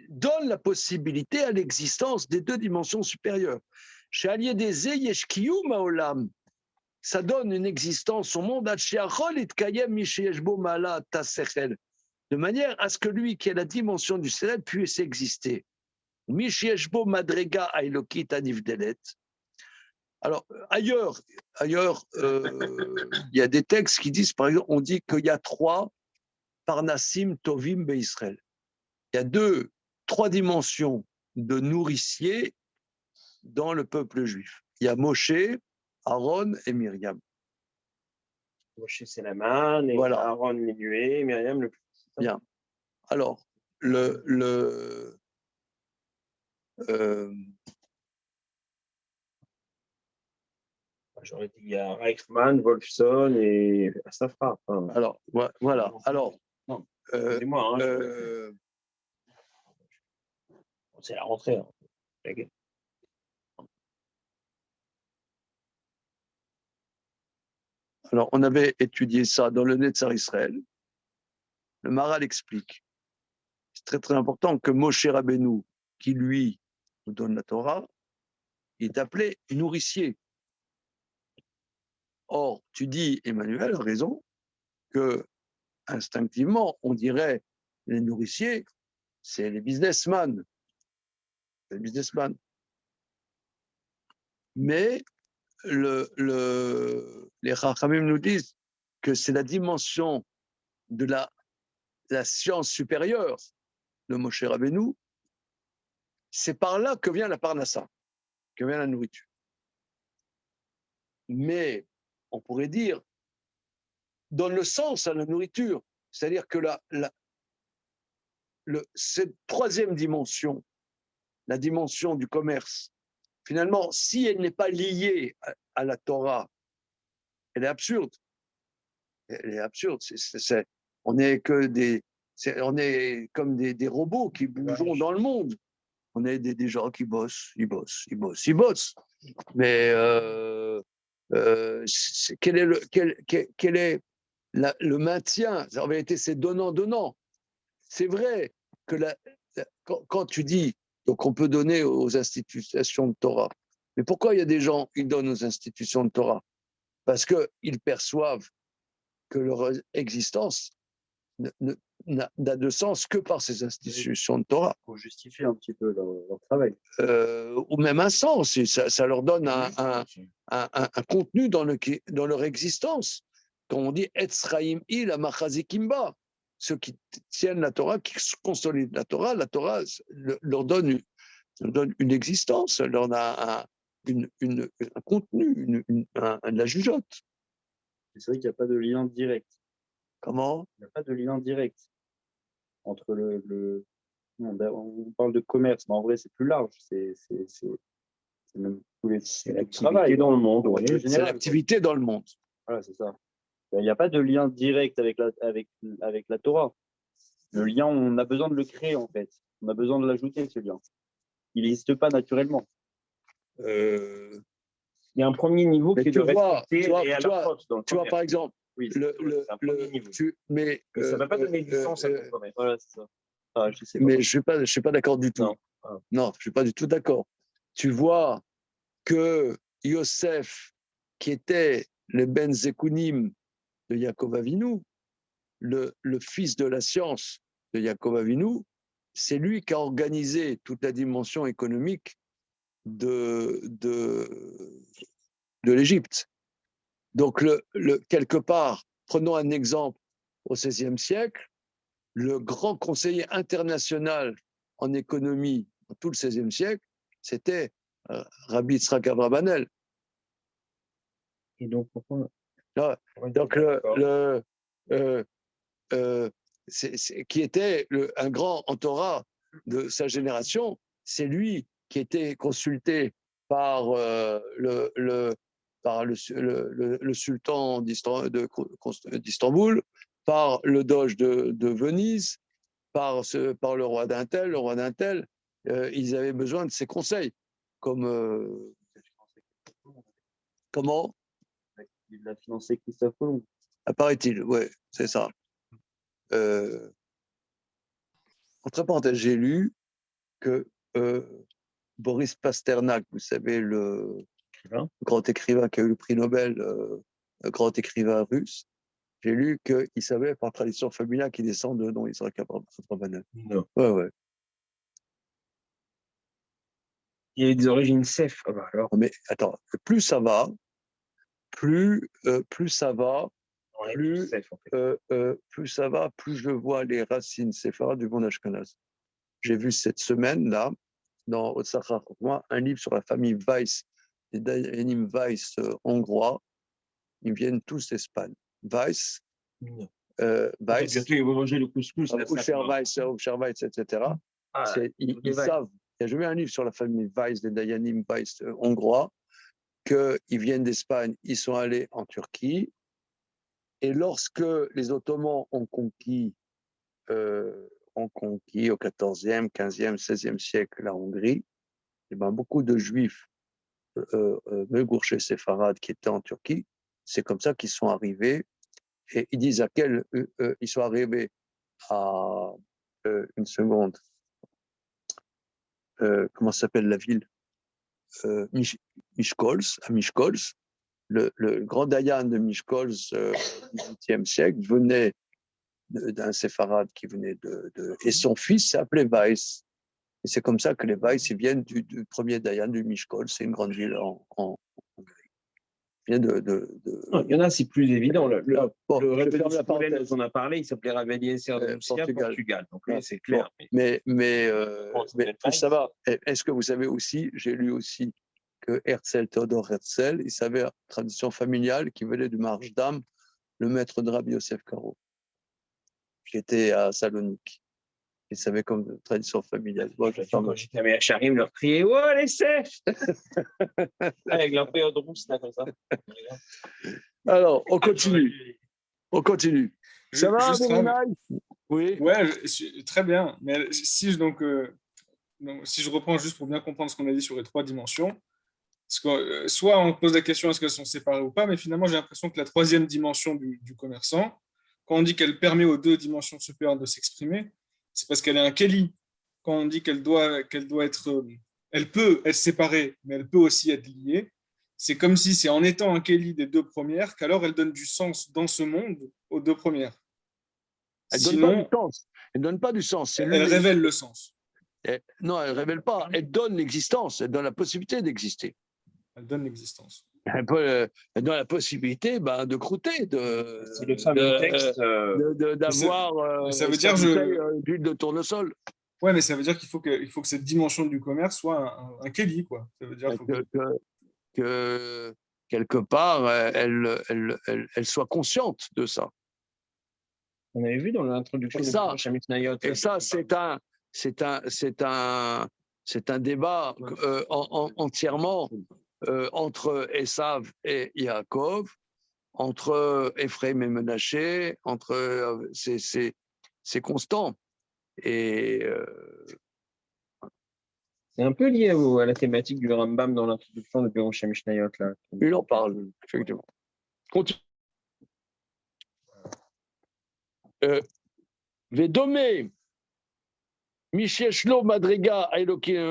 donne la possibilité à l'existence des deux dimensions supérieures. Chez Allié des Yeshkiyum Maolam, ça donne une existence au monde, de manière à ce que lui qui est la dimension du Sérel puisse exister. Alors, ailleurs, il y a des textes qui disent, par exemple, on dit qu'il y a 3 Parnassim Tovim Be'Israël. Il y a 3 dimensions de nourriciers dans le peuple juif. Il y a Moshe, Aaron et Myriam. Moshe, c'est la manne, et Voilà. Aaron, les nuées, Myriam, le plus. Bien. Alors, J'aurais dit, il y a Reichmann, Wolfson et Safra. Enfin, alors, voilà. Alors, excusez-moi, c'est la rentrée. Hein. alors, on avait étudié ça dans le Netzar Israël. Le Maharal explique. C'est très, très important que Moshe Rabbeinu, qui lui nous donne la Torah, il est appelé nourricier. Or, tu dis, Emmanuel a raison, que instinctivement, on dirait les nourriciers, c'est les businessmen. Les businessmen. Mais les Chachamim nous disent que c'est la dimension de la science supérieure de Moshe Rabbeinu. C'est par là que vient la parnassa, que vient la nourriture. Mais on pourrait dire, donne le sens à la nourriture. C'est-à-dire que cette troisième dimension, la dimension du commerce, finalement, si elle n'est pas liée à la Torah, elle est absurde. Elle est absurde. On est comme des robots qui bougent dans le monde. On est des gens qui bossent, ils bossent. Mais quel est le maintien? En vérité, c'est donnant. C'est vrai que quand tu dis, donc on peut donner aux institutions de Torah, mais pourquoi il y a des gens qui donnent aux institutions de Torah? Parce qu'ils perçoivent que leur existence n'a de sens que par ces institutions de Torah. Pour justifier un petit peu leur travail. Ou même un sens, et ça leur donne un contenu dans leur existence. Quand on dit Etzraim il Amachazikimba, ceux qui tiennent la Torah, qui consolident la Torah leur donne une existence, leur donne un contenu, la jugeote. C'est vrai qu'il n'y a pas de lien direct. Comment? Il n'y a pas de lien direct entre on parle de commerce, mais en vrai, c'est plus large. C'est même tous les L'activité dans le monde. Oui. C'est l'activité dans le monde. Voilà, c'est ça. Il n'y a pas de lien direct avec la Torah. Le lien, on a besoin de le créer, en fait. On a besoin de l'ajouter, ce lien. Il n'existe pas naturellement. Il y a un premier niveau Mais qui est tu de vois, respecter tu vois, et à tu la vois, faute dans le tu vois, commerce. par exemple, Oui, le, c'est un premier niveau. mais, Mais ça ne va pas donner de licence à ton commerce. Voilà, c'est ça. Ah, je sais pas. mais je suis pas d'accord du tout. Non. Non, je suis pas du tout d'accord. Tu vois que Yosef, qui était le Ben Zekunim de Yaakov Avinu, le fils de la science de Yaakov Avinu, c'est lui qui a organisé toute la dimension économique de l'Égypte. Donc, quelque part, prenons un exemple au XVIe siècle, le grand conseiller international en économie dans tout le XVIe siècle, c'était Rabbi Yitzhak Abravanel. Et donc, pourquoi Donc, qui était un grand entourage de sa génération, c'est lui qui était consulté par le sultan d'Istanbul, par le doge de Venise, par le roi d'un tel, ils avaient besoin de ses conseils. Comment Il a financé Christophe Colomb. apparaît-il, oui, c'est ça. Entre parenthèses, j'ai lu que Boris Pasternak, vous savez, le grand écrivain qui a eu le prix Nobel, le grand écrivain russe, j'ai lu qu'il savait par tradition familiale qu'il descend de non Yitzhak Abravanel. Non. Ouais. Il y a des origines sef. Ah bah alors, Mais attends, plus ça va, plus ça va, on est plus, tous sef, en fait. plus ça va, plus je vois les racines séfarades du monde ashkenaz. J'ai vu cette semaine-là, dans Otsachar, un livre sur la famille Weiss, les Dayanim Weiss hongrois. Ils viennent tous d'Espagne. Weiss, Weiss, Bientôt, ils vont manger le couscous. Usher Weiss, etc. Ils savent. J'ai vu un livre sur la famille Weiss, des Dayanim Weiss hongrois, qu'ils viennent d'Espagne, ils sont allés en Turquie. Et lorsque les Ottomans ont conquis au XIVe, XVe, XVIe siècle la Hongrie, et ben beaucoup de Juifs Megourchés séfarades qui étaient en Turquie, c'est comme ça qu'ils sont arrivés. Et ils disent ils sont arrivés à une seconde. Comment s'appelle la ville Mishkolsk, à Mishkolsk. Le grand Dayan de Mishkolsk du XVIIIe siècle venait d'un séfarade qui venait et son fils s'appelait Weiss. Et c'est comme ça que les Weiss ils viennent du premier Dayan du Mishkolsk, c'est une grande ville en Hongrie. Il y en a, c'est plus évident. Le Rebbe de Spoulen dont on a parlé, il s'appelait Rabbi Eliezer de Moussia, Portugal. Donc lui, c'est clair. Mais plus ça va. Est-ce que vous savez aussi, j'ai lu aussi que Théodore Herzl, il savait tradition familiale qui venait du Marshdam, le maître de Rabbi Yosef Karo, qui était à Salonique. Il savait comme tradition familiale. Moi, quand j'étais à Meacharim, leur criait « Oh, les sèches !» Avec leur période rousse, là, comme ça. Alors, on continue. Ça va, Abdelinaï? Oui. Ouais, très bien. Mais si je reprends juste pour bien comprendre ce qu'on a dit sur les trois dimensions, parce que, soit on pose la question est-ce qu'elles sont séparées ou pas, mais finalement j'ai l'impression que la troisième dimension du commerçant, quand on dit qu'elle permet aux deux dimensions supérieures de s'exprimer, c'est parce qu'elle est un Keli. Quand on dit qu'elle peut être séparée, mais elle peut aussi être liée, c'est comme si c'est en étant un Keli des deux premières qu'alors elle donne du sens dans ce monde aux deux premières. Elle ne donne pas du sens. Elle révèle le sens. Non, elle ne révèle pas. Elle donne l'existence. Elle donne la possibilité d'exister. Elle donne l'existence. Elle donne la possibilité de croûter, c'est le fameux texte d'avoir ça veut dire d'huile de tournesol. Ouais, mais ça veut dire qu'il faut que cette dimension du commerce soit un Keli, quoi. Ça veut dire que quelque part, elle soit consciente de ça. On avait vu dans l'introduction de Prochain Mishnayot. Et ça, c'est un débat entièrement entre Esav et Yaakov, entre Ephraim et Menaché, c'est constant. Et C'est un peu lié à la thématique du Rambam dans l'introduction de Pirush Mishnayot, là. Il en parle, effectivement. Continue. Vedomé, Micheshlo Madriga Elokim.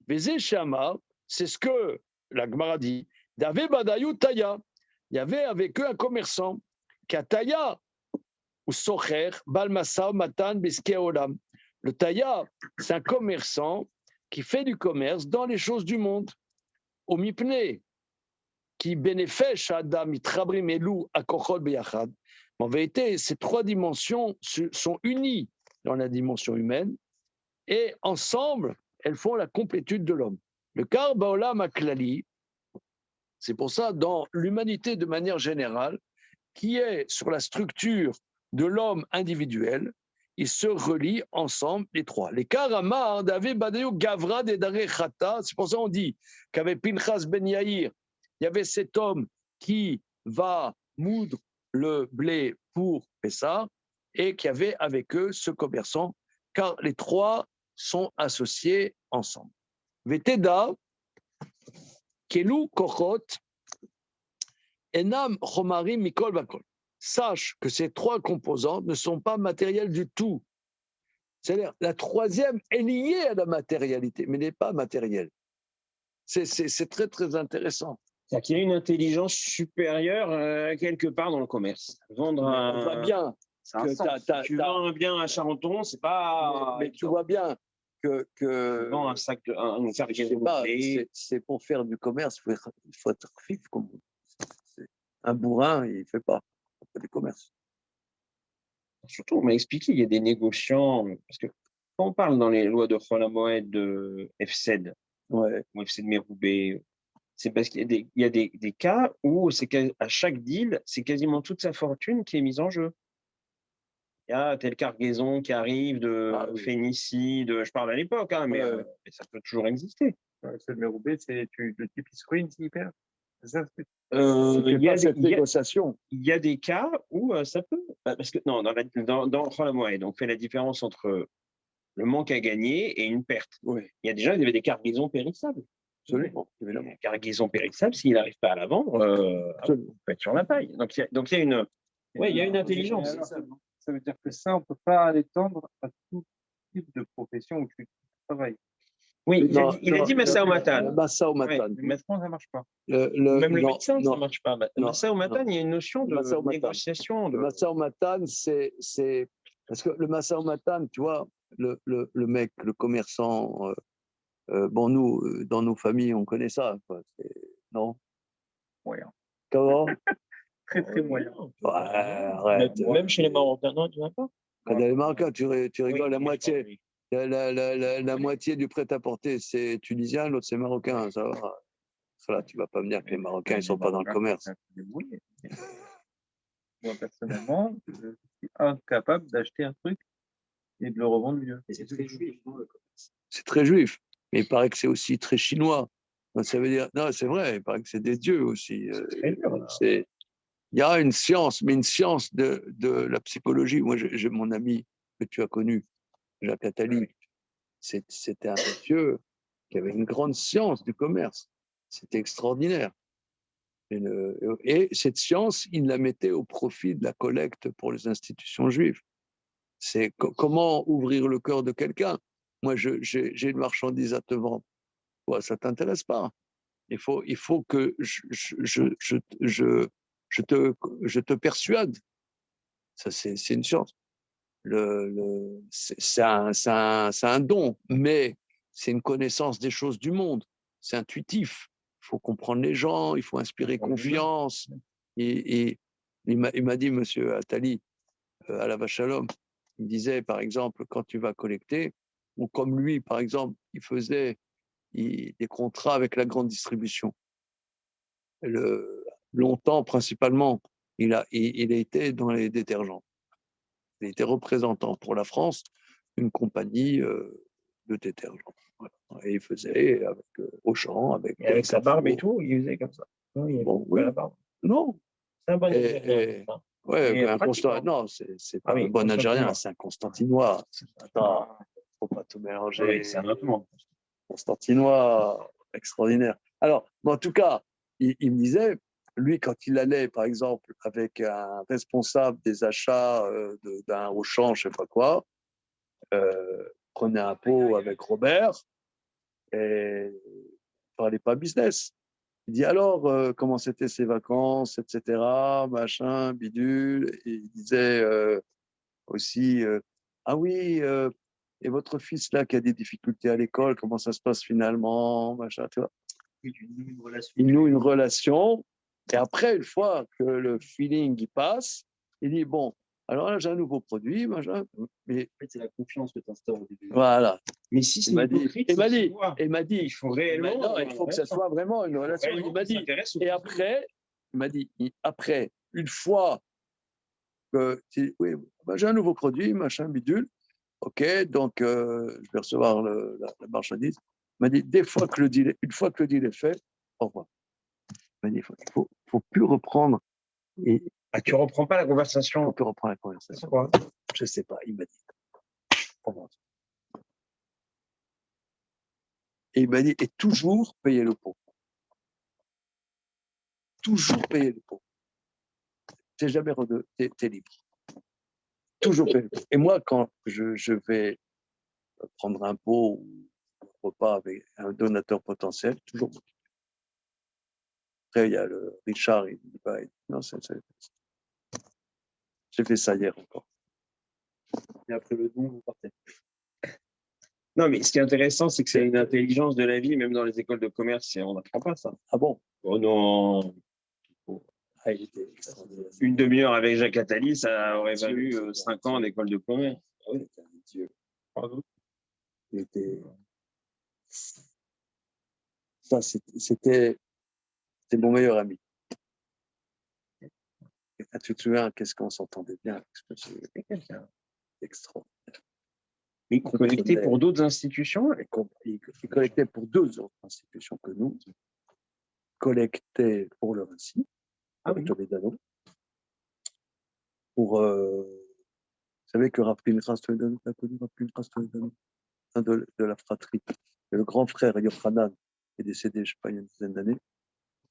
Vezé Shama, c'est ce que la Gemara dit. D'Ave Badayou Taya. Il y avait avec eux un commerçant. Kataya ou Socher, Balmasa, Matan, Beske Olam. Le Taya, c'est un commerçant qui fait du commerce dans les choses du monde. Au Mipne, qui bénéficie à Adam, Itrabrim Elou, Akochol Beyachad. En vérité, ces trois dimensions sont unies dans la dimension humaine et ensemble, elles font la complétude de l'homme. Le Kar Baolam Aklali, c'est pour ça, dans l'humanité de manière générale, qui est sur la structure de l'homme individuel, ils se relient ensemble, les trois. Les Karamar d'Ave Badeo Gavra de Dare Chata, c'est pour ça qu'on dit qu'avec Pinchas Ben Yair, il y avait cet homme qui va moudre le blé pour Pessah et qui avait avec eux ce commerçant, car les trois sont associés ensemble. Veteda, Kelu Kochot, Enam Chomarim Mikol Bakol. Sache que ces trois composantes ne sont pas matérielles du tout. C'est-à-dire, la troisième est liée à la matérialité, mais n'est pas matérielle. C'est très, très intéressant. C'est-à-dire qu'il y a une intelligence supérieure quelque part dans le commerce. Vendre On voit bien que tu vends un bien à Charenton, c'est pas. mais tu vois bien que Tu vends un sac de un cargaison de blé. c'est pour faire du commerce, il faut être fif comme un bourrin, il ne fait pas du commerce. Surtout, on m'a expliqué, il y a des négociants, parce que quand on parle dans les lois de Chol HaMoed de FCED, Ouais. ou FCED Meroubé, c'est parce qu'il y a des cas où c'est à chaque deal, c'est quasiment toute sa fortune qui est mise en jeu. Il y a telle cargaison qui arrive de Phénicie, je parle à l'époque, hein, mais ça peut toujours exister. C'est le Méroubé, c'est le type qui se ruine s'il perd. C'est ça, Il y a cette négociation. Il y a des cas où ça peut. Parce que non, dans le Chol HaMoed, on fait la différence entre le manque à gagner et une perte. Oui. Il y a déjà des cargaisons périssables. Absolument, évidemment. Une cargaison périssable, s'il n'arrive pas à la vendre, on peut être sur la paille. Donc il y a une, il y a une intelligence. Ça veut dire que ça, on ne peut pas l'étendre à tout type de profession où tu travailles. Oui, il a dit Massa au Matan. Massa au Matan. Le médecin, ça ne marche pas. Même le médecin, ça ne marche pas. Massa au Matan, il y a une notion de Massa au Matan. négociation. Le Massa au Matan, c'est. Parce que le Massa au Matan, tu vois, le mec, le commerçant, bon, nous, dans nos familles, on connaît ça. Quoi. Non? Moyen. Comment? Très, très moyen. Ouais, arrête. Même chez les Marocains, non, tu vois pas? Quand les Marocains, tu rigoles, la moitié du prêt-à-porter, c'est tunisien, l'autre, c'est marocain. Ça va. Là, tu ne vas pas me dire que les Marocains, ils ne sont pas dans le commerce. Moi, personnellement, je suis incapable d'acheter un truc et de le revendre mieux. Et c'est très juif, non, le commerce. C'est très juif, mais il paraît que c'est aussi très chinois. Donc, ça veut dire, non, c'est vrai, il paraît que c'est des dieux aussi. Il y a une science, mais une science de la psychologie. Moi, j'ai mon ami que tu as connu, Jacques Attali. C'était un monsieur qui avait une grande science du commerce. C'était extraordinaire. Et cette science, il la mettait au profit de la collecte pour les institutions juives. C'est comment ouvrir le cœur de quelqu'un. Moi, j'ai une marchandise à te vendre. Ouais, ça ne t'intéresse pas. Il faut que je te persuade. Ça, c'est une science. C'est un don, mais c'est une connaissance des choses du monde. C'est intuitif. Il faut comprendre les gens, il faut inspirer confiance. Et il m'a dit, monsieur Attali, à la Vachalom, il disait, par exemple, quand tu vas collecter, ou comme lui, par exemple, il faisait des contrats avec la grande distribution. Longtemps, principalement, il a été dans les détergents. Il était représentant pour la France d'une compagnie de détergents. Voilà. Et il faisait avec Auchan, avec sa barbe et tout, il faisait comme ça. Non, il bon, oui. la barbe. Non. C'est un bon Et Ouais, Et un pratiquement. non, c'est pas Ah oui, un bon Algérien, Constantinois. c'est un Constantinois. Attends, faut pas tout Ah mélanger. oui, c'est un autre monde. Constantinois, extraordinaire. Alors, mais en tout cas, il me disait, lui, quand il allait, par exemple, avec un responsable des achats d'un Auchan, je sais pas quoi, prenait un pot avec Robert et il parlait pas business. Il dit alors, comment c'était ses vacances, etc., machin, bidule. Et il disait aussi, ah oui, et votre fils là qui a des difficultés à l'école, comment ça se passe finalement, machin, tu vois. Une relation. Il noue une relation. Et après, une fois que le feeling y passe, il dit bon, alors là j'ai un nouveau produit, machin. Mais En fait, c'est la confiance que tu instaures au début. voilà. Mais si c'est Il m'a dit, hypocrite, il m'a ça se dit, voit. il m'a dit, Il faut réellement. non, il faut que ça soit vraiment une relation. Il m'a dit, et après, il m'a dit, après, une fois que, oui, bah, j'ai un nouveau produit, machin, bidule, ok, donc je vais recevoir la marchandise. Il m'a dit, une fois que le deal est fait, au revoir. Il m'a dit, faut plus reprendre. Et Ah, tu reprends pas la faut conversation. plus reprendre la conversation. Pourquoi? Je sais pas, il m'a dit. Au revoir. Et il m'a dit, et toujours payer le pot. Toujours payer le pot. T'es jamais t'es libre. Toujours payer le pot. Et moi, quand je vais prendre un pot ou un repas avec un donateur potentiel, toujours. Après, il y a le Richard, il dit, bah, non, j'ai fait ça hier encore. Et après le don, vous partez. Non, mais ce qui est intéressant, c'est que c'est une intelligence de la vie, même dans les écoles de commerce, et on n'apprend pas ça. Ah bon? Oh non. Ah, il était extraordinaire. Une demi-heure avec Jacques Attali, ça aurait valu 5 ans d'école de commerce. Ah oui, c'était un Dieu. Pardon. Il était. Ça, c'était mon meilleur ami. Et tu te souviens, qu'est-ce qu'on s'entendait bien avec ce monsieur? Extraordinaire. Il collectait pour d'autres institutions. Il collectait pour deux autres institutions que nous. Il collectait pour le Vinci, avec Toledano. Pour. Vous savez que Raph Pinchas Toledano, tu as connu Raph Pinchas Toledano, de la fratrie. Et le grand frère Yochanan est décédé, je ne sais pas, il y a une dizaine d'années.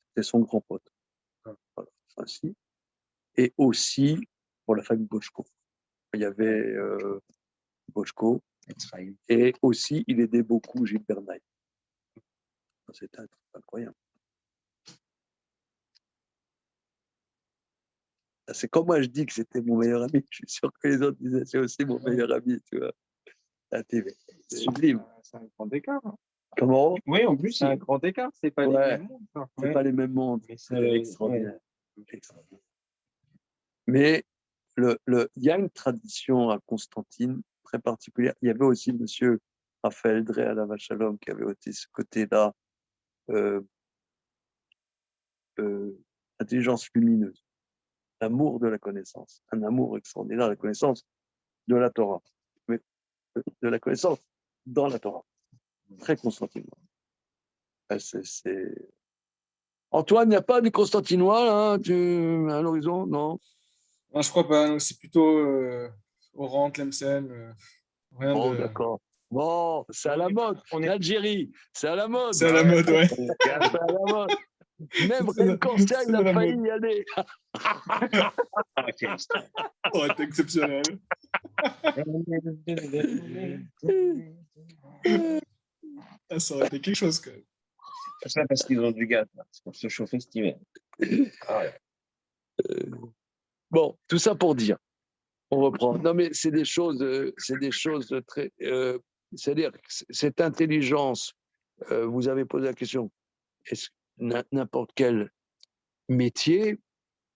C'était son grand pote. Voilà, Vinci. Et aussi pour la famille Bochco. Il y avait Bochco. Et aussi, il aidait beaucoup Gilles Bernay. C'était incroyable. C'est comme moi, je dis que c'était mon meilleur ami. Je suis sûr que les autres disaient c'est aussi mon meilleur ami, tu vois. La TV. C'est sublime. C'est un grand écart. Hein. Comment? Oui, en plus, C'est un grand écart, c'est pas les mêmes mondes. Ça. C'est pas les mêmes mondes. Mais C'est extraordinaire. Extraordinaire. Mais il y a une tradition à Constantine très particulière. Il y avait aussi monsieur Raphaël Drey à la Vachalom qui avait aussi ce côté-là, intelligence lumineuse, l'amour de la connaissance, un amour extraordinaire de la connaissance de la Torah, mais de la connaissance dans la Torah. Très constantinois. Antoine, il n'y a pas du constantinois là, à l'horizon, non? Non, je crois pas. Non, c'est plutôt Oran, Tlemcen. Rien Bon, de. d'accord. Bon, c'est à la mode. L'Algérie, c'est à la mode. C'est à la mode, ouais. C'est à la mode. Même C'est Ren Corsia, il à la a failli mode. y aller. Ça aurait été exceptionnel. Ah, ça aurait été quelque chose quand même. c'est ça parce qu'ils ont du gaz, là. C'est pour se chauffer cet hiver. Bon, tout ça pour dire. On reprend. Non, mais c'est des choses très. C'est-à-dire que cette intelligence, vous avez posé la question, est-ce n'importe quel métier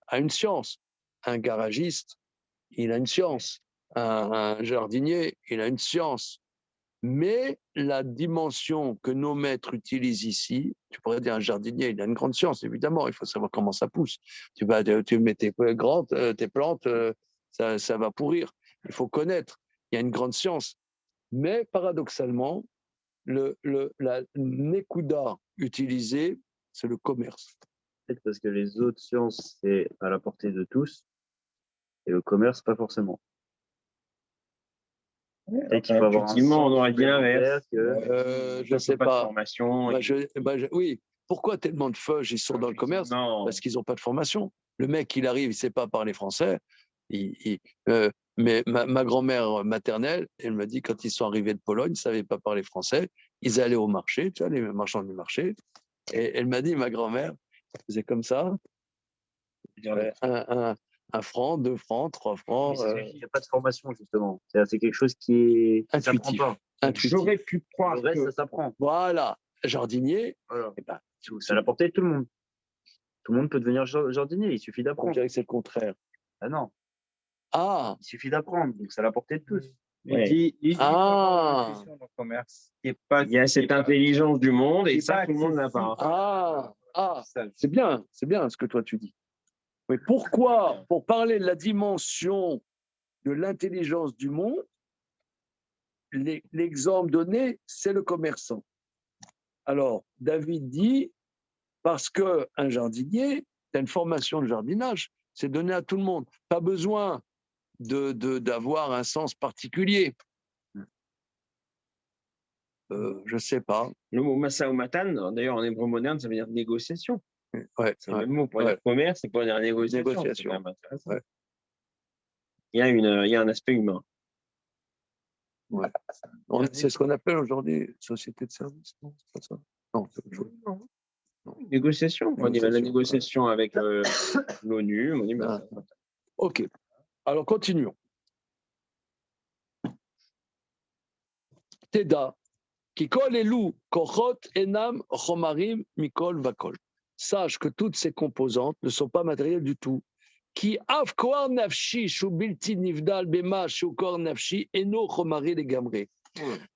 a une science? Un garagiste, il a une science. Un jardinier, il a une science. Mais la dimension que nos maîtres utilisent ici, tu pourrais dire un jardinier, il a une grande science, évidemment, il faut savoir comment ça pousse. Tu mets tes plantes, ça va pourrir. Il faut connaître, il y a une grande science. Mais paradoxalement, la nekuda utilisée, c'est le commerce. Peut-être parce que les autres sciences, c'est à la portée de tous. Et le commerce, pas forcément. Peut-être qu'il faut avoir un Effectivement, on sens aurait dit l'inverse. supplémentaire que- Je sais Pas de pas. formation. Oui. Pourquoi tellement de feuges ils sont dans le commerce? Non. Parce qu'ils n'ont pas de formation. Le mec, il arrive, il ne sait pas parler français. Mais ma grand-mère maternelle, elle me dit, quand ils sont arrivés de Pologne, ils ne savaient pas parler français. Ils allaient au marché, tu vois, les marchands du marché. Et elle m'a dit, ma grand-mère, c'est comme ça. Un franc, 2 francs, 3 francs. Il n'y a pas de formation, justement. C'est quelque chose qui s'apprend Intuitif. pas. Intuitif. J'aurais pu croire Le reste, que ça s'apprend. Voilà. Jardinier, Voilà. eh ben, C'est à la portée de tout le monde. Tout le monde peut devenir jardinier, il suffit on d'apprendre. dirait que c'est le contraire. Ah non, Ah, il suffit d'apprendre, donc c'est à la portée de tous. Ouais. Il faut avoir l'intuition dans le commerce. il y a cette intelligence du monde et c'est ça, pas tout le monde n'a pas. c'est bien ce que toi tu dis. Mais pourquoi, pour parler de la dimension de l'intelligence du monde, l'exemple donné, c'est le commerçant. Alors, David dit, parce qu'un jardinier, tu as une formation de jardinage, c'est donné à tout le monde. Pas besoin d'avoir un sens particulier. Je ne sais pas. Le mot massa ou matan, d'ailleurs en hébreu moderne, ça veut dire négociation. Ouais, C'est le même mot pour dire commerce et pour dire négociation. Négociation. C'est quand même intéressant. Ouais. Il y a un aspect humain. Ouais. C'est ce qu'on appelle aujourd'hui société de service, non? C'est pas ça? Non, c'est autre chose. Négociation. On dirait la négociation avec l'ONU. On dit, Ok. Alors, continuons. Teda, qui kol elu kochot enam chomarim mikol vakol. Sache que toutes ces composantes ne sont pas matérielles du tout. Qui av koar nafshi shu bilti nivdal bema shu kor nafshi eno chomari legamre.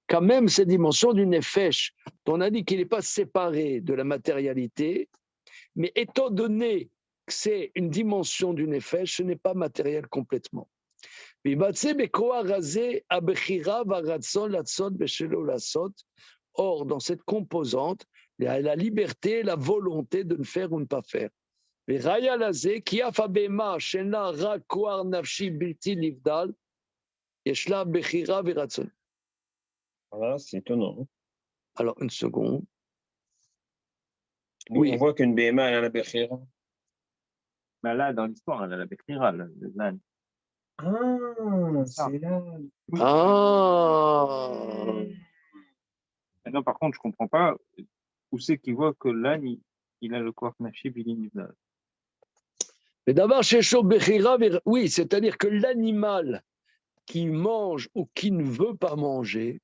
Quand même, cette dimension du nefesh, on a dit qu'il n'est pas séparé de la matérialité, mais étant donné que c'est une dimension du nefesh, ce n'est pas matériel complètement. Or, dans cette composante, il y a la liberté, la volonté de ne faire ou ne pas faire. Voilà, c'est étonnant. Alors, une seconde. Oui. On voit qu'une BMA, elle a la Bechira. Ben là, dans l'histoire, elle a la Bechira, l'âne. C'est là. Non, par contre, je ne comprends pas où c'est qu'il voit que l'âne, il a le corps nachi bilingual. Mais d'abord, chez Bechira, oui, c'est-à-dire que l'animal qui mange ou qui ne veut pas manger,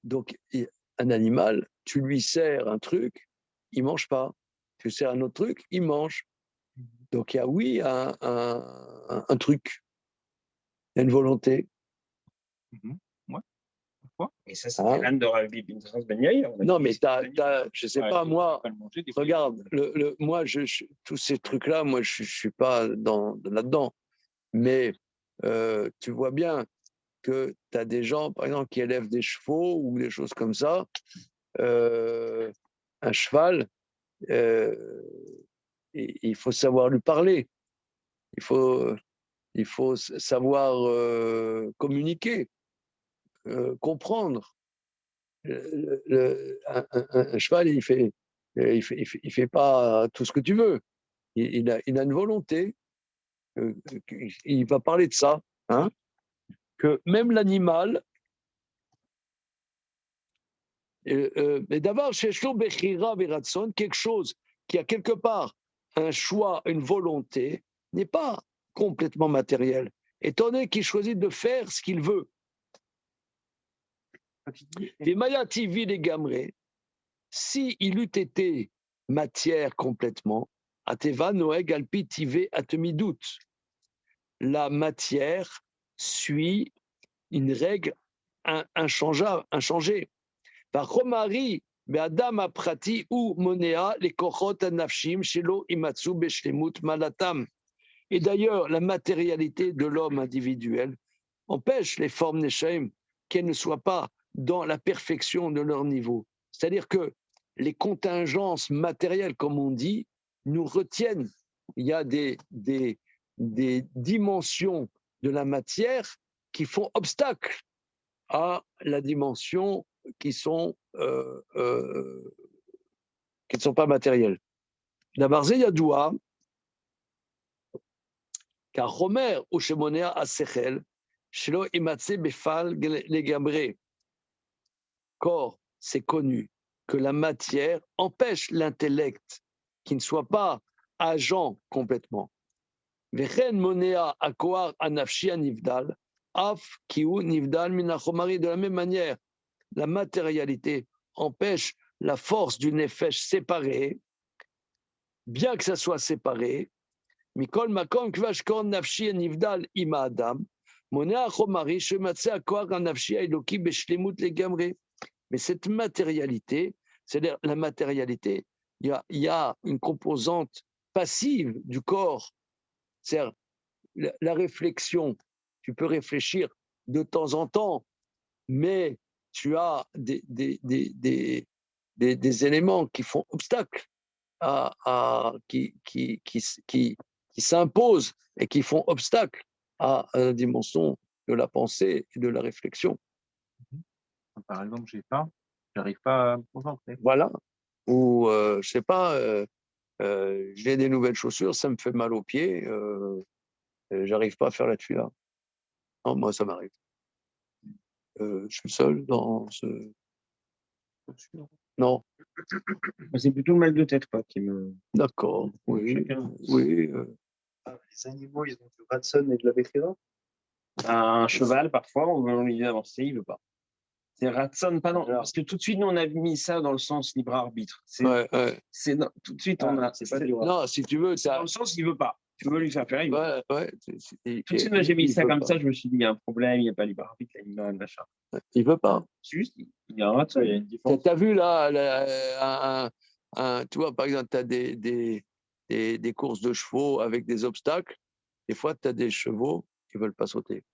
donc un animal, tu lui sers un truc, il ne mange pas. Tu lui sers un autre truc, il mange. Donc il y a, oui, un truc. Il y a une volonté. Ouais. Et ça, c'est l'âne de Rabbi Pinchas Ben Yair. Non, mais je ne sais pas, moi, regarde, moi, tous ces trucs-là, moi, je ne suis pas là-dedans. Mais tu vois bien que tu as des gens, par exemple, qui élèvent des chevaux ou des choses comme ça. Un cheval, il faut savoir lui parler. Il faut savoir communiquer, comprendre. Un cheval, il fait pas tout ce que tu veux. Il a une volonté. Il va parler de ça, hein, que même l'animal. Mais d'abord, chez Shlo Bechira Veratson, quelque chose qui a quelque part un choix, une volonté, n'est pas complètement matériel, étant donné qu'il choisit de faire ce qu'il veut. Si il eût été matière complètement, Ateva Noeg Alpi Tive Atemidout, la matière suit une règle inchangée. Par Romari, Adam Aprati ou Monea, les Kochot Anafshim, Shelo Imatsu Beshlemut Malatam. Et d'ailleurs, la matérialité de l'homme individuel empêche les formes Neshaim qu'elles ne soient pas dans la perfection de leur niveau. C'est-à-dire que les contingences matérielles, comme on dit, nous retiennent. Il y a des des dimensions de la matière qui font obstacle à la dimension qui ne sont pas matérielles. D'abord, il y a Doua, car Homer ou Shemonea Asechel, Shelo Imatse Befal Legamre. Corps, c'est connu que la matière empêche l'intellect qui ne soit pas agent complètement. Vechen Monea Akoar Anafshi Nivdal, Af Kiu Nivdal Minachomari. De la même manière, la matérialité empêche la force du nefesh séparée, bien que ça soit séparé. Mikol Makom Kvashkon Nafshi Nivdal Ima Adam, Monea Chomari Shematse Akoar Anafshi Eloki Beshlemut Legamre. Mais cette matérialité, c'est-à-dire la matérialité, il y a une composante passive du corps, c'est-à-dire la réflexion. Tu peux réfléchir de temps en temps, mais tu as des éléments qui font obstacle, qui s'imposent et qui font obstacle à la dimension de la pensée et de la réflexion. Par exemple, j'arrive pas à me concentrer. Voilà. Ou, je sais pas, j'ai des nouvelles chaussures, ça me fait mal aux pieds, j'arrive pas à faire la tuila. Non, moi, ça m'arrive. Je suis seul dans ce. Non, C'est plutôt le mal de tête, quoi, qui me. d'accord. Oui, Chacun. oui. Les animaux, ils ont du Ratson et de la Bechira. Un cheval, parfois, on veut lui avancer, il veut pas. C'est Ratson, pas non. Parce que tout de suite, nous, on a mis ça dans le sens libre arbitre. Ouais. Tout de suite, on a. C'est pas du Ratson. Non, si tu veux, C'est dans ça. le sens, il veut pas. Tu veux lui faire faire, il veut pas. Ouais. Tout de suite, moi, j'ai mis ça veut comme pas. ça, je me suis dit, il y a un problème, il n'y a pas libre arbitre, l'animal, machin. Il veut pas. C'est juste, il y a un Ratson. Il y a une différence. T'as vu là, tu vois, par exemple, tu as des courses de chevaux avec des obstacles. Des fois, tu as des chevaux qui ne veulent pas sauter.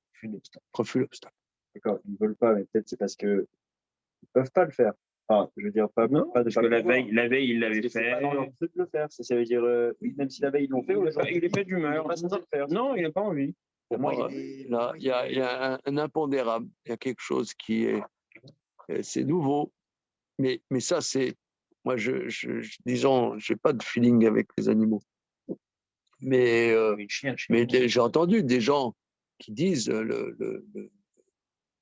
Refus l'obstacle. D'accord, ils veulent pas, mais peut-être c'est parce que ils peuvent pas le faire. Enfin, je veux dire, pas Non, de parce pas que le la pouvoir. veille, il Parce l'avait que c'est pas fait. dans leur truc de le faire. Ça veut dire, oui, même si la veille ils l'ont fait, aujourd'hui, Il est pas d'humeur. ils ont pas censé le faire. Non, il n'a pas envie. Pour moi, Bon, là, il y a un impondérable. Il y a quelque chose qui est. C'est nouveau. Mais ça, c'est. Moi, disons, je n'ai pas de feeling avec les animaux. Mais, Une chienne, j'ai entendu des gens qui disent,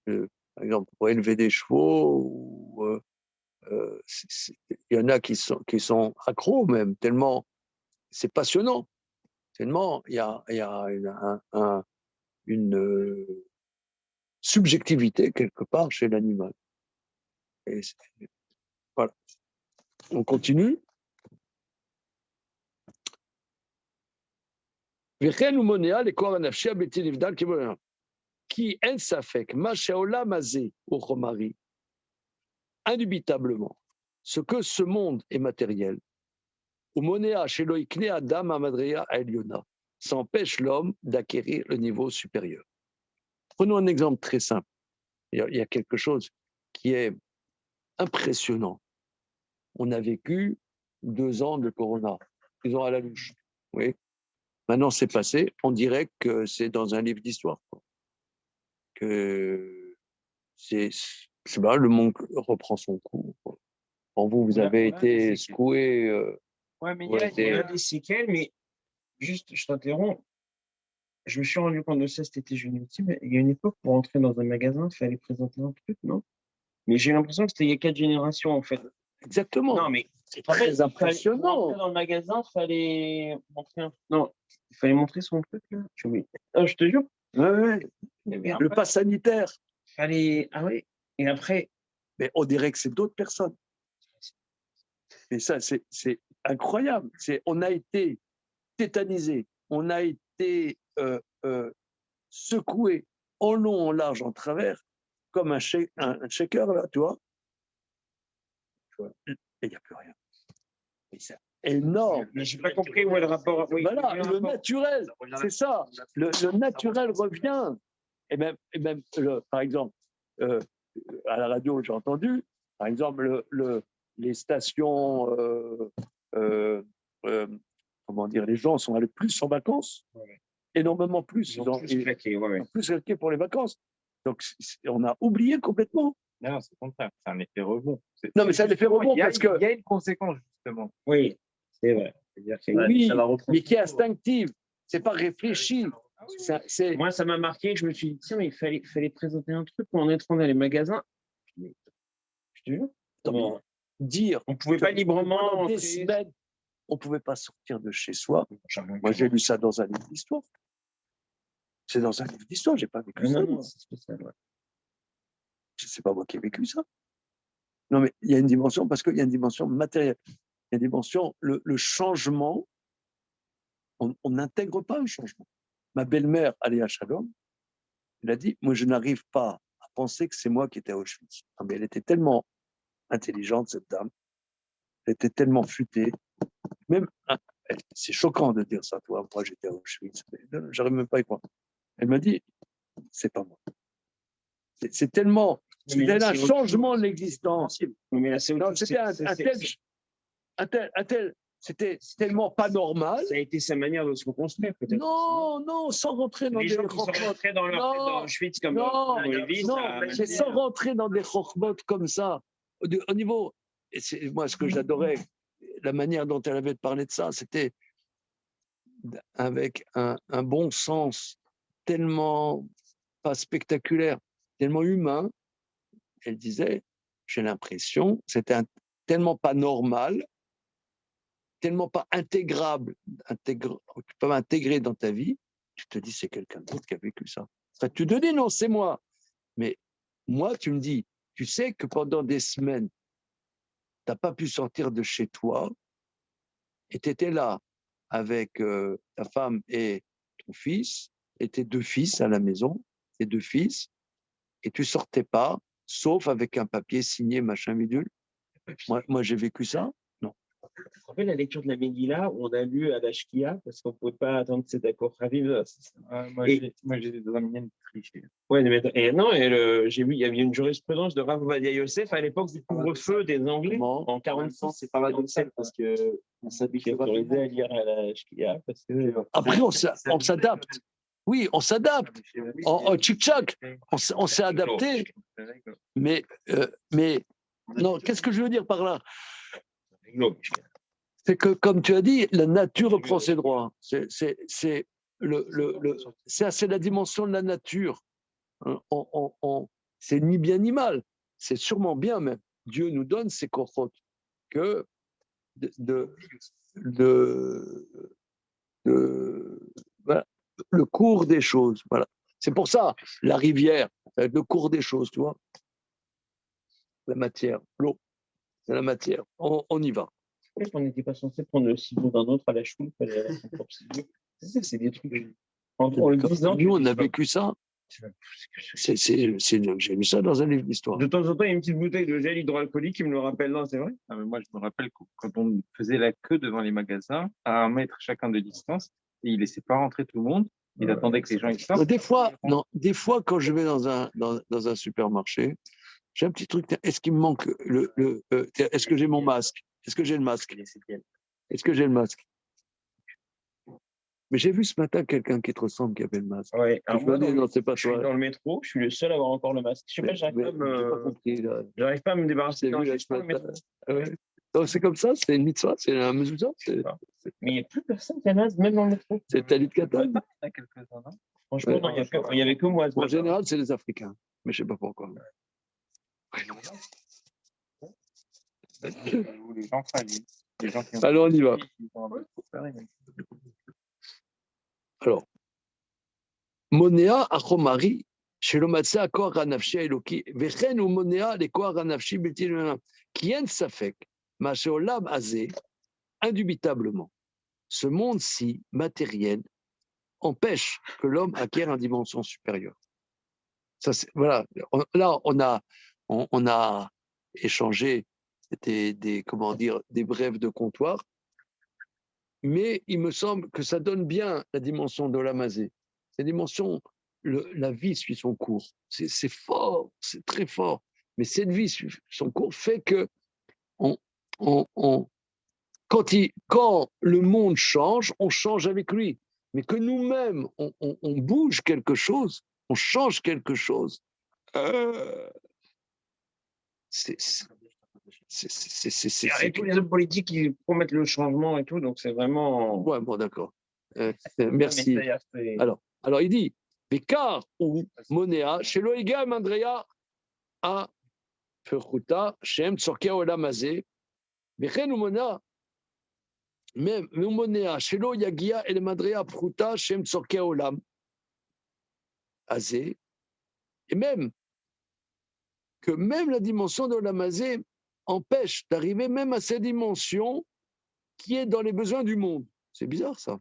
par exemple, pour élever des chevaux, ou, il y en a qui sont accros même, tellement c'est passionnant, tellement il y a une subjectivité quelque part chez l'animal. Et voilà. On continue. וכן הוא מונע לכוח הנפשי הבלתי נבדל כמונע. כי אין ספק, מה שהעולם הזה הוא חומרי, indubitablement, ce que ce monde est matériel, ou monéa chez l'oikne adam amadrea eliona, ça empêche l'homme d'acquérir le niveau supérieur. Prenons un exemple très simple. Il y a quelque chose qui est impressionnant. On a vécu 2 ans de corona. Ils ont à la louche. Oui. Maintenant, c'est passé. On dirait que c'est dans un livre d'histoire. Que le monde reprend son cours. Bon, vous avez été secoué. Ouais, mais il y a des séquelles, mais juste, je t'interromps. Je me suis rendu compte de ça cet été, je me suis dit, mais il y a une époque, pour entrer dans un magasin, il fallait présenter un truc, non? Mais j'ai l'impression que c'était il y a 4 générations, en fait. Exactement. Non, mais c'est très impressionnant. Pour entrer dans le magasin, il fallait montrer Non, il fallait montrer son truc, là. Je te jure. Ouais. Le pass sanitaire. Fallait. Ah oui. Et après. Mais on dirait que c'est d'autres personnes. Et ça, c'est incroyable. On a été tétanisé, on a été secoué en long, en large, en travers, comme un shaker, là, tu vois. Et il n'y a plus rien. C'est énorme. Mais je n'ai pas compris où est le rapport. Oui, voilà, le naturel, c'est ça. Le naturel revient. Et même par exemple, à la radio, j'ai entendu, par exemple, les stations, comment dire, les gens sont allés plus en vacances. énormément plus. Ils ont plus claqué, ouais, ouais. Plus claqué pour les vacances. Donc, on a oublié complètement. Non, c'est le contraire, c'est un effet rebond. Non, mais c'est un effet justement, rebond il y a- parce que- Il y a une conséquence, justement. Oui, c'est vrai. C'est-à-dire que- Oui, ça va reprendre. mais qui est instinctive. C'est pas réfléchi. C'est Moi, ça m'a marqué. Je me suis dit, tiens, mais il fallait présenter un truc en entrant dans les magasins. Mais, je te jure, Attends, dire. on ne pouvait pas librement Pendant des entrer. semaines, on ne pouvait pas sortir de chez soi. Moi, Moi, j'ai lu ça dans un livre d'histoire. C'est dans un livre d'histoire, j'ai pas vécu ça. Non, moi. non, c'est spécial. Ouais. C'est pas moi qui ai vécu ça. Non, mais il y a une dimension, parce qu'il y a une dimension matérielle. Il y a une dimension, le changement, on n'intègre pas le changement. Ma belle-mère, Aléa Shalom, elle a dit, moi, je n'arrive pas à penser que c'est moi qui étais à Auschwitz. Non, mais elle était tellement intelligente, cette dame. Elle était tellement futée. Même, c'est choquant de dire ça, toi. Moi, j'étais à Auschwitz. J'arrive même pas à y croire. Elle m'a dit, c'est pas moi. C'est tellement, Mais là, c'est un c'est autre changement chose. de l'existence. Oui, mais là, c'est autre Non, chose. c'était c'était tellement pas normal. Ça a été sa manière de se reconstruire, peut-être. Non, sans rentrer dans Les des gens qui sont chokhmot. rentrés dans leur tête dans Auschwitz comme Non, Lévis, non, mais sans rentrer dans des chokhmot comme ça. Au niveau, et c'est moi ce que j'adorais, la manière dont elle avait de parler de ça, c'était avec un bon sens tellement pas spectaculaire, tellement humain. Elle disait, j'ai l'impression, c'était tellement pas normal, tellement pas intégrable, tu peux pas intégrer dans ta vie, tu te dis, c'est quelqu'un d'autre qui a vécu ça. Enfin, tu te dis, non, c'est moi. Mais moi, tu me dis, tu sais que pendant des semaines, tu n'as pas pu sortir de chez toi et tu étais là avec ta femme et ton fils, et tes deux fils à la maison, tes deux fils, et tu sortais pas, sauf avec un papier signé, machin bidule. Moi j'ai vécu ça. Non. Tu te rappelles la lecture de la Megillah où on a lu à la Shkia parce qu'on ne pouvait pas attendre cet accord Raviv. Moi, Et- j'ai des amis de tricher. Ouais, mais et non, j'ai vu, il y avait une jurisprudence de Rav Ovadia Yosef à l'époque du couvre-feu des Anglais Comment en 46. C'est pas paradoxal parce que on Qui s'habitue pas. autorisait à lire à la Shkia parce que Après, on s'adapte. Oui, on s'adapte. En tchic-tchac, on s'est adapté. Mais non, qu'est-ce que je veux dire par là? C'est que, comme tu as dit, la nature reprend ses droits. C'est la dimension de la nature. C'est ni bien ni mal. C'est sûrement bien même. Dieu nous donne ses kochot que voilà, le cours des choses. Voilà. C'est pour ça, la rivière, le cours des choses, tu vois. La matière, l'eau, c'est la matière. On y va. On n'était pas censé prendre le ciseau d'un autre à la choule, il fallait avoir son propre ciseau. C'est des trucs. En le disant, Nous, on a vécu ça. J'ai lu ça dans un livre d'histoire. de temps en temps, il y a une petite bouteille de gel hydroalcoolique qui me le rappelle. Non, c'est vrai. Ah, mais moi, je me rappelle quand on faisait la queue devant les magasins, à 1 mètre chacun de distance, et il ne laissait pas rentrer tout le monde. Il attendait que les gens ils sortent. Des fois, quand je vais dans un supermarché, j'ai un petit truc. Est-ce qu'il me manque est-ce que j'ai mon masque? Est-ce que j'ai le masque? Est-ce que j'ai le masque? Mais j'ai vu ce matin quelqu'un qui te ressemble qui avait le masque. Ouais. Je me dis, non, c'est pas je suis toi. dans le métro, je suis le seul à avoir encore le masque. Je sais pas, j'arrive pas, compris, là. j'arrive pas à me débarrasser. J'ai quand vu je là suis ce dans le matin. métro. Ah ouais. Donc c'est comme ça, c'est une mitzvah, c'est un mezouza, Mais il n'y a plus personne qui a le masque, même dans le métro. c'est talit katan. Il y en a quelques-uns, non? Franchement, Ouais. non, il y avait que moi. ce En matin. général, c'est les Africains, mais je ne sais pas pourquoi. Ou les gens fragiles. Les gens qui ont Alors on y va. qui ont un peu souffert, ils- Alors, Monéa achomari, shelomatse akor hanafshi eloki, vechen ou monéa les koar hanafshi bilti l'olam, qui en safek, ma sheolam azé, indubitablement, ce monde-ci matériel empêche que l'homme acquiert une dimension supérieure. Ça, voilà. Là, on a échangé des brèves de comptoir, mais il me semble que ça donne bien la dimension de l'amazé. Cette dimension, la vie suit son cours. C'est fort, c'est très fort. Mais cette vie suit son cours fait que quand le monde change, on change avec lui. mais que nous-mêmes, on bouge quelque chose, on change quelque chose, c'est Et tous les hommes politiques qui promettent le changement et tout, donc c'est vraiment. Ouais, bon, d'accord. Mais Merci. c'est-à-dire, c'est- Alors, il dit, Bekar ou Monéa, chez Loïga Mandrea, à Ferchuta, Shem Tzorkea Olam Hazeh, Bechen ou Mona, même Monéa, chez Loïgia El Mandrea Pruta, Shem Tzorkea Olam Hazeh, et même que même la dimension de Olam Hazeh empêche d'arriver même à cette dimension qui est dans les besoins du monde. C'est bizarre ça.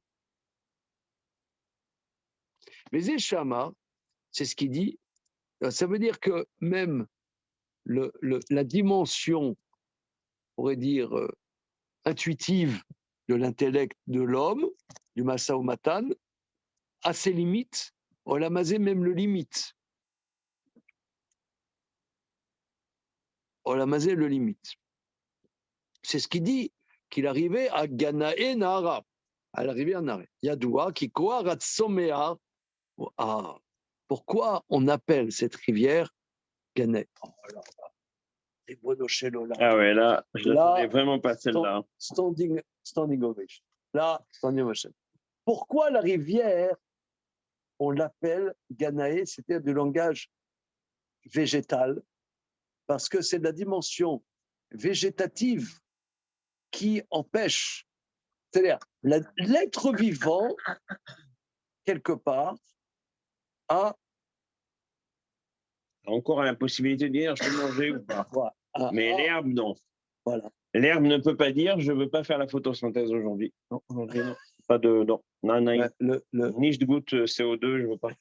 Mais Zéchama, c'est ce qu'il dit, ça veut dire que même la dimension, on pourrait dire, intuitive de l'intellect de l'homme, du Massa au Matan, a ses limites. Olam Hazeh même le limite. Olam Hazeh le limite. C'est ce qu'il dit, qu'il arrivait à Ganae Nahara, à l'arrivée à Nahara. Yadoua, Kikoa, Ratsomea. Ah, pourquoi on appelle cette rivière Ganae? Ah ouais, là, je ne l'attendais vraiment pas celle-là. Standing ovation. Là, standing ovation. Pourquoi la rivière, on l'appelle Ganae, c'est-à-dire du langage végétal? Parce que c'est la dimension végétative qui empêche, c'est-à-dire l'être vivant, quelque part, a Encore à la possibilité de dire je peux manger ou pas. Mais l'herbe, non. Voilà. L'herbe ne peut pas dire je ne veux pas faire la photosynthèse aujourd'hui. Non, aujourd'hui, non. Pas de. Non, niche de goutte CO2, je ne veux pas.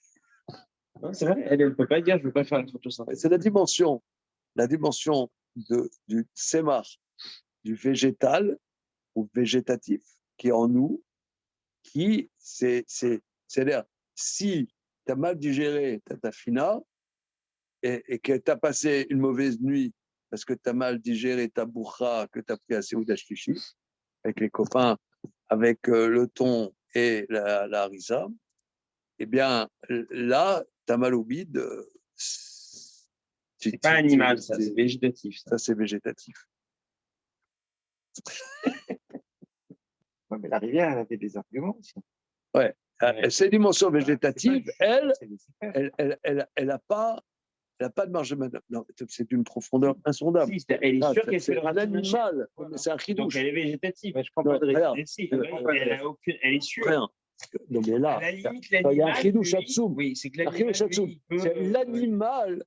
Non, c'est vrai, elle ne peut pas dire je ne veux pas faire la photosynthèse. C'est la dimension du sémar, du végétal ou végétatif qui est en nous, qui, c'est-à-dire, si tu as mal digéré ta tafina et que tu as passé une mauvaise nuit parce que tu as mal digéré ta bourra que tu as pris à Seouda Shlishi, avec les copains, avec le thon et la harissa, eh bien, là, tu as mal au bide. C'est pas animal, ça, c'est végétatif. Ça, c'est végétatif. Ouais, mais la rivière, elle avait des arguments aussi. Ouais. Ces dimensions végétatives, elle n'a pas de marge de manœuvre. Non, c'est d'une profondeur insondable. Si, elle est sûre qu'elle c'est fait un animal, c'est un chidouche. Donc elle est végétative. Mais je comprends pas de Regarde. Elle est sûre. Rien. Non, mais là, À la limite, il y a un chidouche l'animal, Hatsoum. oui, c'est que Un chidouche Hatsoum. C'est l'animal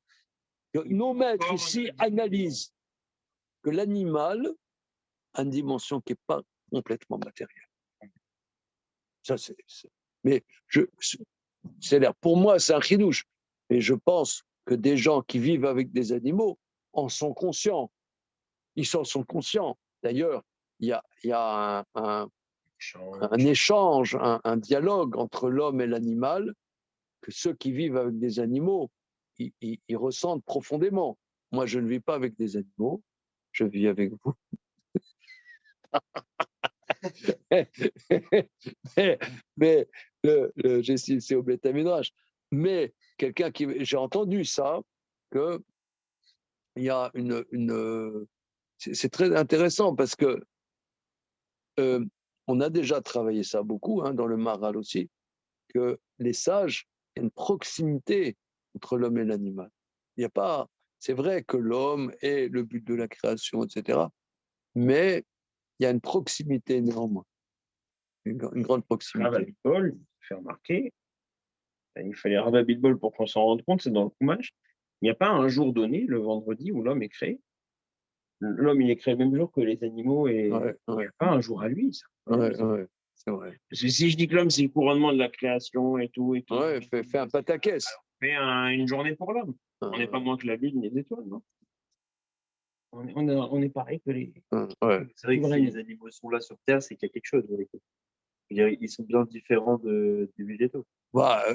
que nos maîtres peut ici avoir une analysent. Que l'animal a une dimension qui n'est pas complètement matérielle. Ça, mais pour moi, c'est un chidouche. Et je pense que des gens qui vivent avec des animaux en sont conscients. Ils en sont conscients. D'ailleurs, il y a un échange, un dialogue entre l'homme et l'animal que ceux qui vivent avec des animaux, ils ressentent profondément. Moi, je ne vis pas avec des animaux, je vis avec vous. mais c'est au Beth Midrash. Mais quelqu'un j'ai entendu ça, que il y a c'est très intéressant parce que on a déjà travaillé ça beaucoup dans le Maral aussi, que les sages, il y a une proximité entre l'homme et l'animal. Il y a pas, c'est vrai que l'homme est le but de la création, etc. Mais il y a une proximité énorme, une grande proximité. Rav Abitbol, fait remarquer, il fallait Rav Abitbol pour qu'on s'en rende compte, c'est dans le Chumash. Il n'y a pas un jour donné, le vendredi, où l'homme est créé. L'homme, il est créé le même jour que les animaux et il n'y a pas un jour à lui, ça. Ouais, c'est vrai. Si je dis que l'homme, c'est le couronnement de la création et tout. Ouais, fais un pataquès. Fais une journée pour l'homme. On n'est pas moins que la lune ni les étoiles, non? On est pareil que les. Ouais. C'est vrai que si les animaux sont là sur Terre, c'est qu'il y a quelque chose. Je veux dire, ils sont bien différents des végétaux.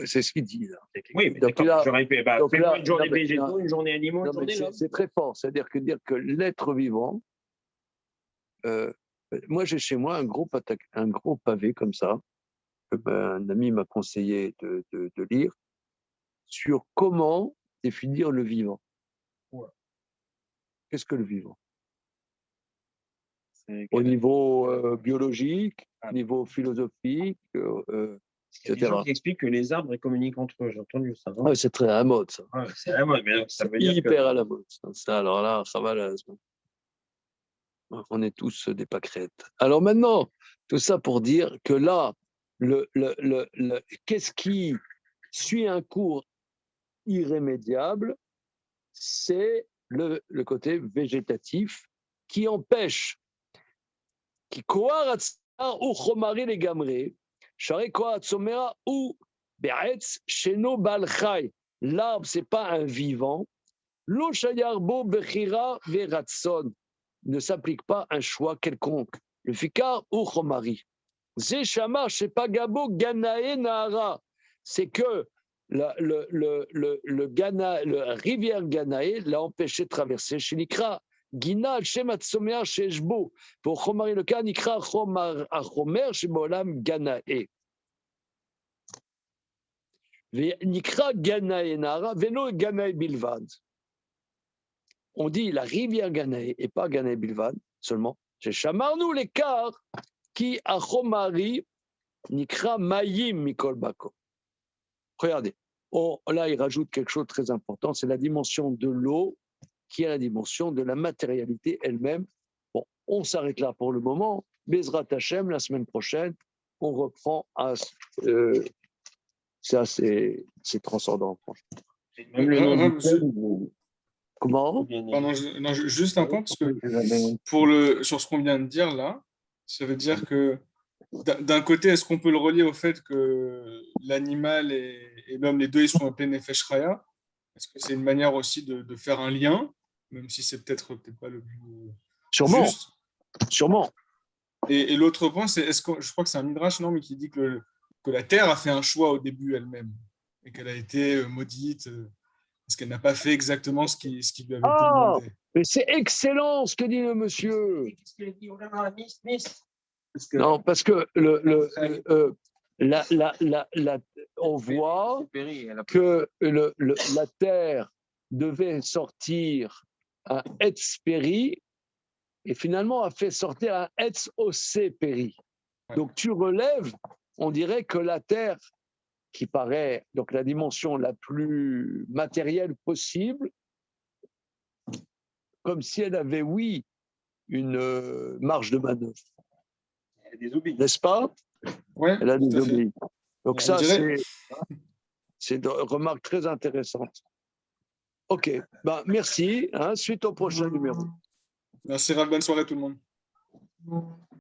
C'est ce qu'il dit là. Oui, mais donc d'accord, là, fais-moi une journée végétaux, une journée animaux, une journée l'homme. c'est très fort. C'est-à-dire que l'être vivant, moi j'ai chez moi un gros pavé comme ça, un ami m'a conseillé de lire sur comment définir le vivant. Ouais. Qu'est-ce que le vivant? C'est Au quel- niveau biologique, Ah. au niveau philosophique, Il y a des etc. gens qui expliquent que les arbres ils communiquent entre eux. J'ai entendu ça. Ouais, c'est très à la mode, ça. Ouais, c'est la mode, mais donc, ça C'est veut dire hyper que à la mode. Ça, alors là, ça va là. On est tous des pâquerettes. Alors maintenant, tout ça pour dire que là, qu'est-ce qui suit un cours irrémédiable? C'est le côté végétatif qui empêche, qui ou chomari les gamré, share koatsomera ou be'etz sheno bal chai. L'arbre, c'est pas un vivant. Lo shayarbo bechira veratson ne s'applique pas un choix quelconque. Le fikar ou chomari. Zeshama shepagabo ganae nahara. C'est que la rivière Ganae l'a empêché de traverser chez Nikra. Gina al-Shem Atzomea Sheshbo. Pour Chomari le cas, Nikra Chomer Shebolam Ganae. Nikra Ganae Nara, Veno Ganae Bilvad. On dit la rivière Ganae et pas Ganae Bilvad seulement. Chez Chamarnou l'écart qui a Chomari Nikra Mayim Mikol Bako. Regardez, là, il rajoute quelque chose de très important, c'est la dimension de l'eau qui est la dimension de la matérialité elle-même. Bon, on s'arrête là pour le moment. Bezrat Hashem, la semaine prochaine, on reprend à... c'est transcendant, franchement. même le nom du monsieur- thème, Pardon, Comment juste un point, parce que sur ce qu'on vient de dire là, ça veut dire que d'un côté, est-ce qu'on peut le relier au fait que l'animal et l'homme, les deux, ils sont appelés Nefesh Chaya? Est-ce que c'est une manière aussi de faire un lien, même si c'est peut-être pas le plus Sûrement, juste? sûrement. Et l'autre point, c'est est-ce que je crois que c'est un midrash, non, mais qui dit que la terre a fait un choix au début elle-même et qu'elle a été maudite parce qu'elle n'a pas fait exactement ce qui lui avait été Ah, demandé. mais c'est excellent ce que dit le monsieur. Qu'est-ce qu'il dit vraiment à Nice Non, parce que on voit que la terre devait sortir un Etz Péri et finalement a fait sortir un Etz Osé Péri. Ouais. Donc tu relèves, on dirait que la terre, qui paraît donc la dimension la plus matérielle possible, comme si elle avait, oui, une marge de manœuvre. Il y a des oublis. N'est-ce pas? Ouais, Elle a tout des à fait. oublis. Donc On ça, dirait- c'est une remarque très intéressante. OK. Ben, merci. Suite au prochain numéro. Merci, Rav. Bonne soirée tout le monde.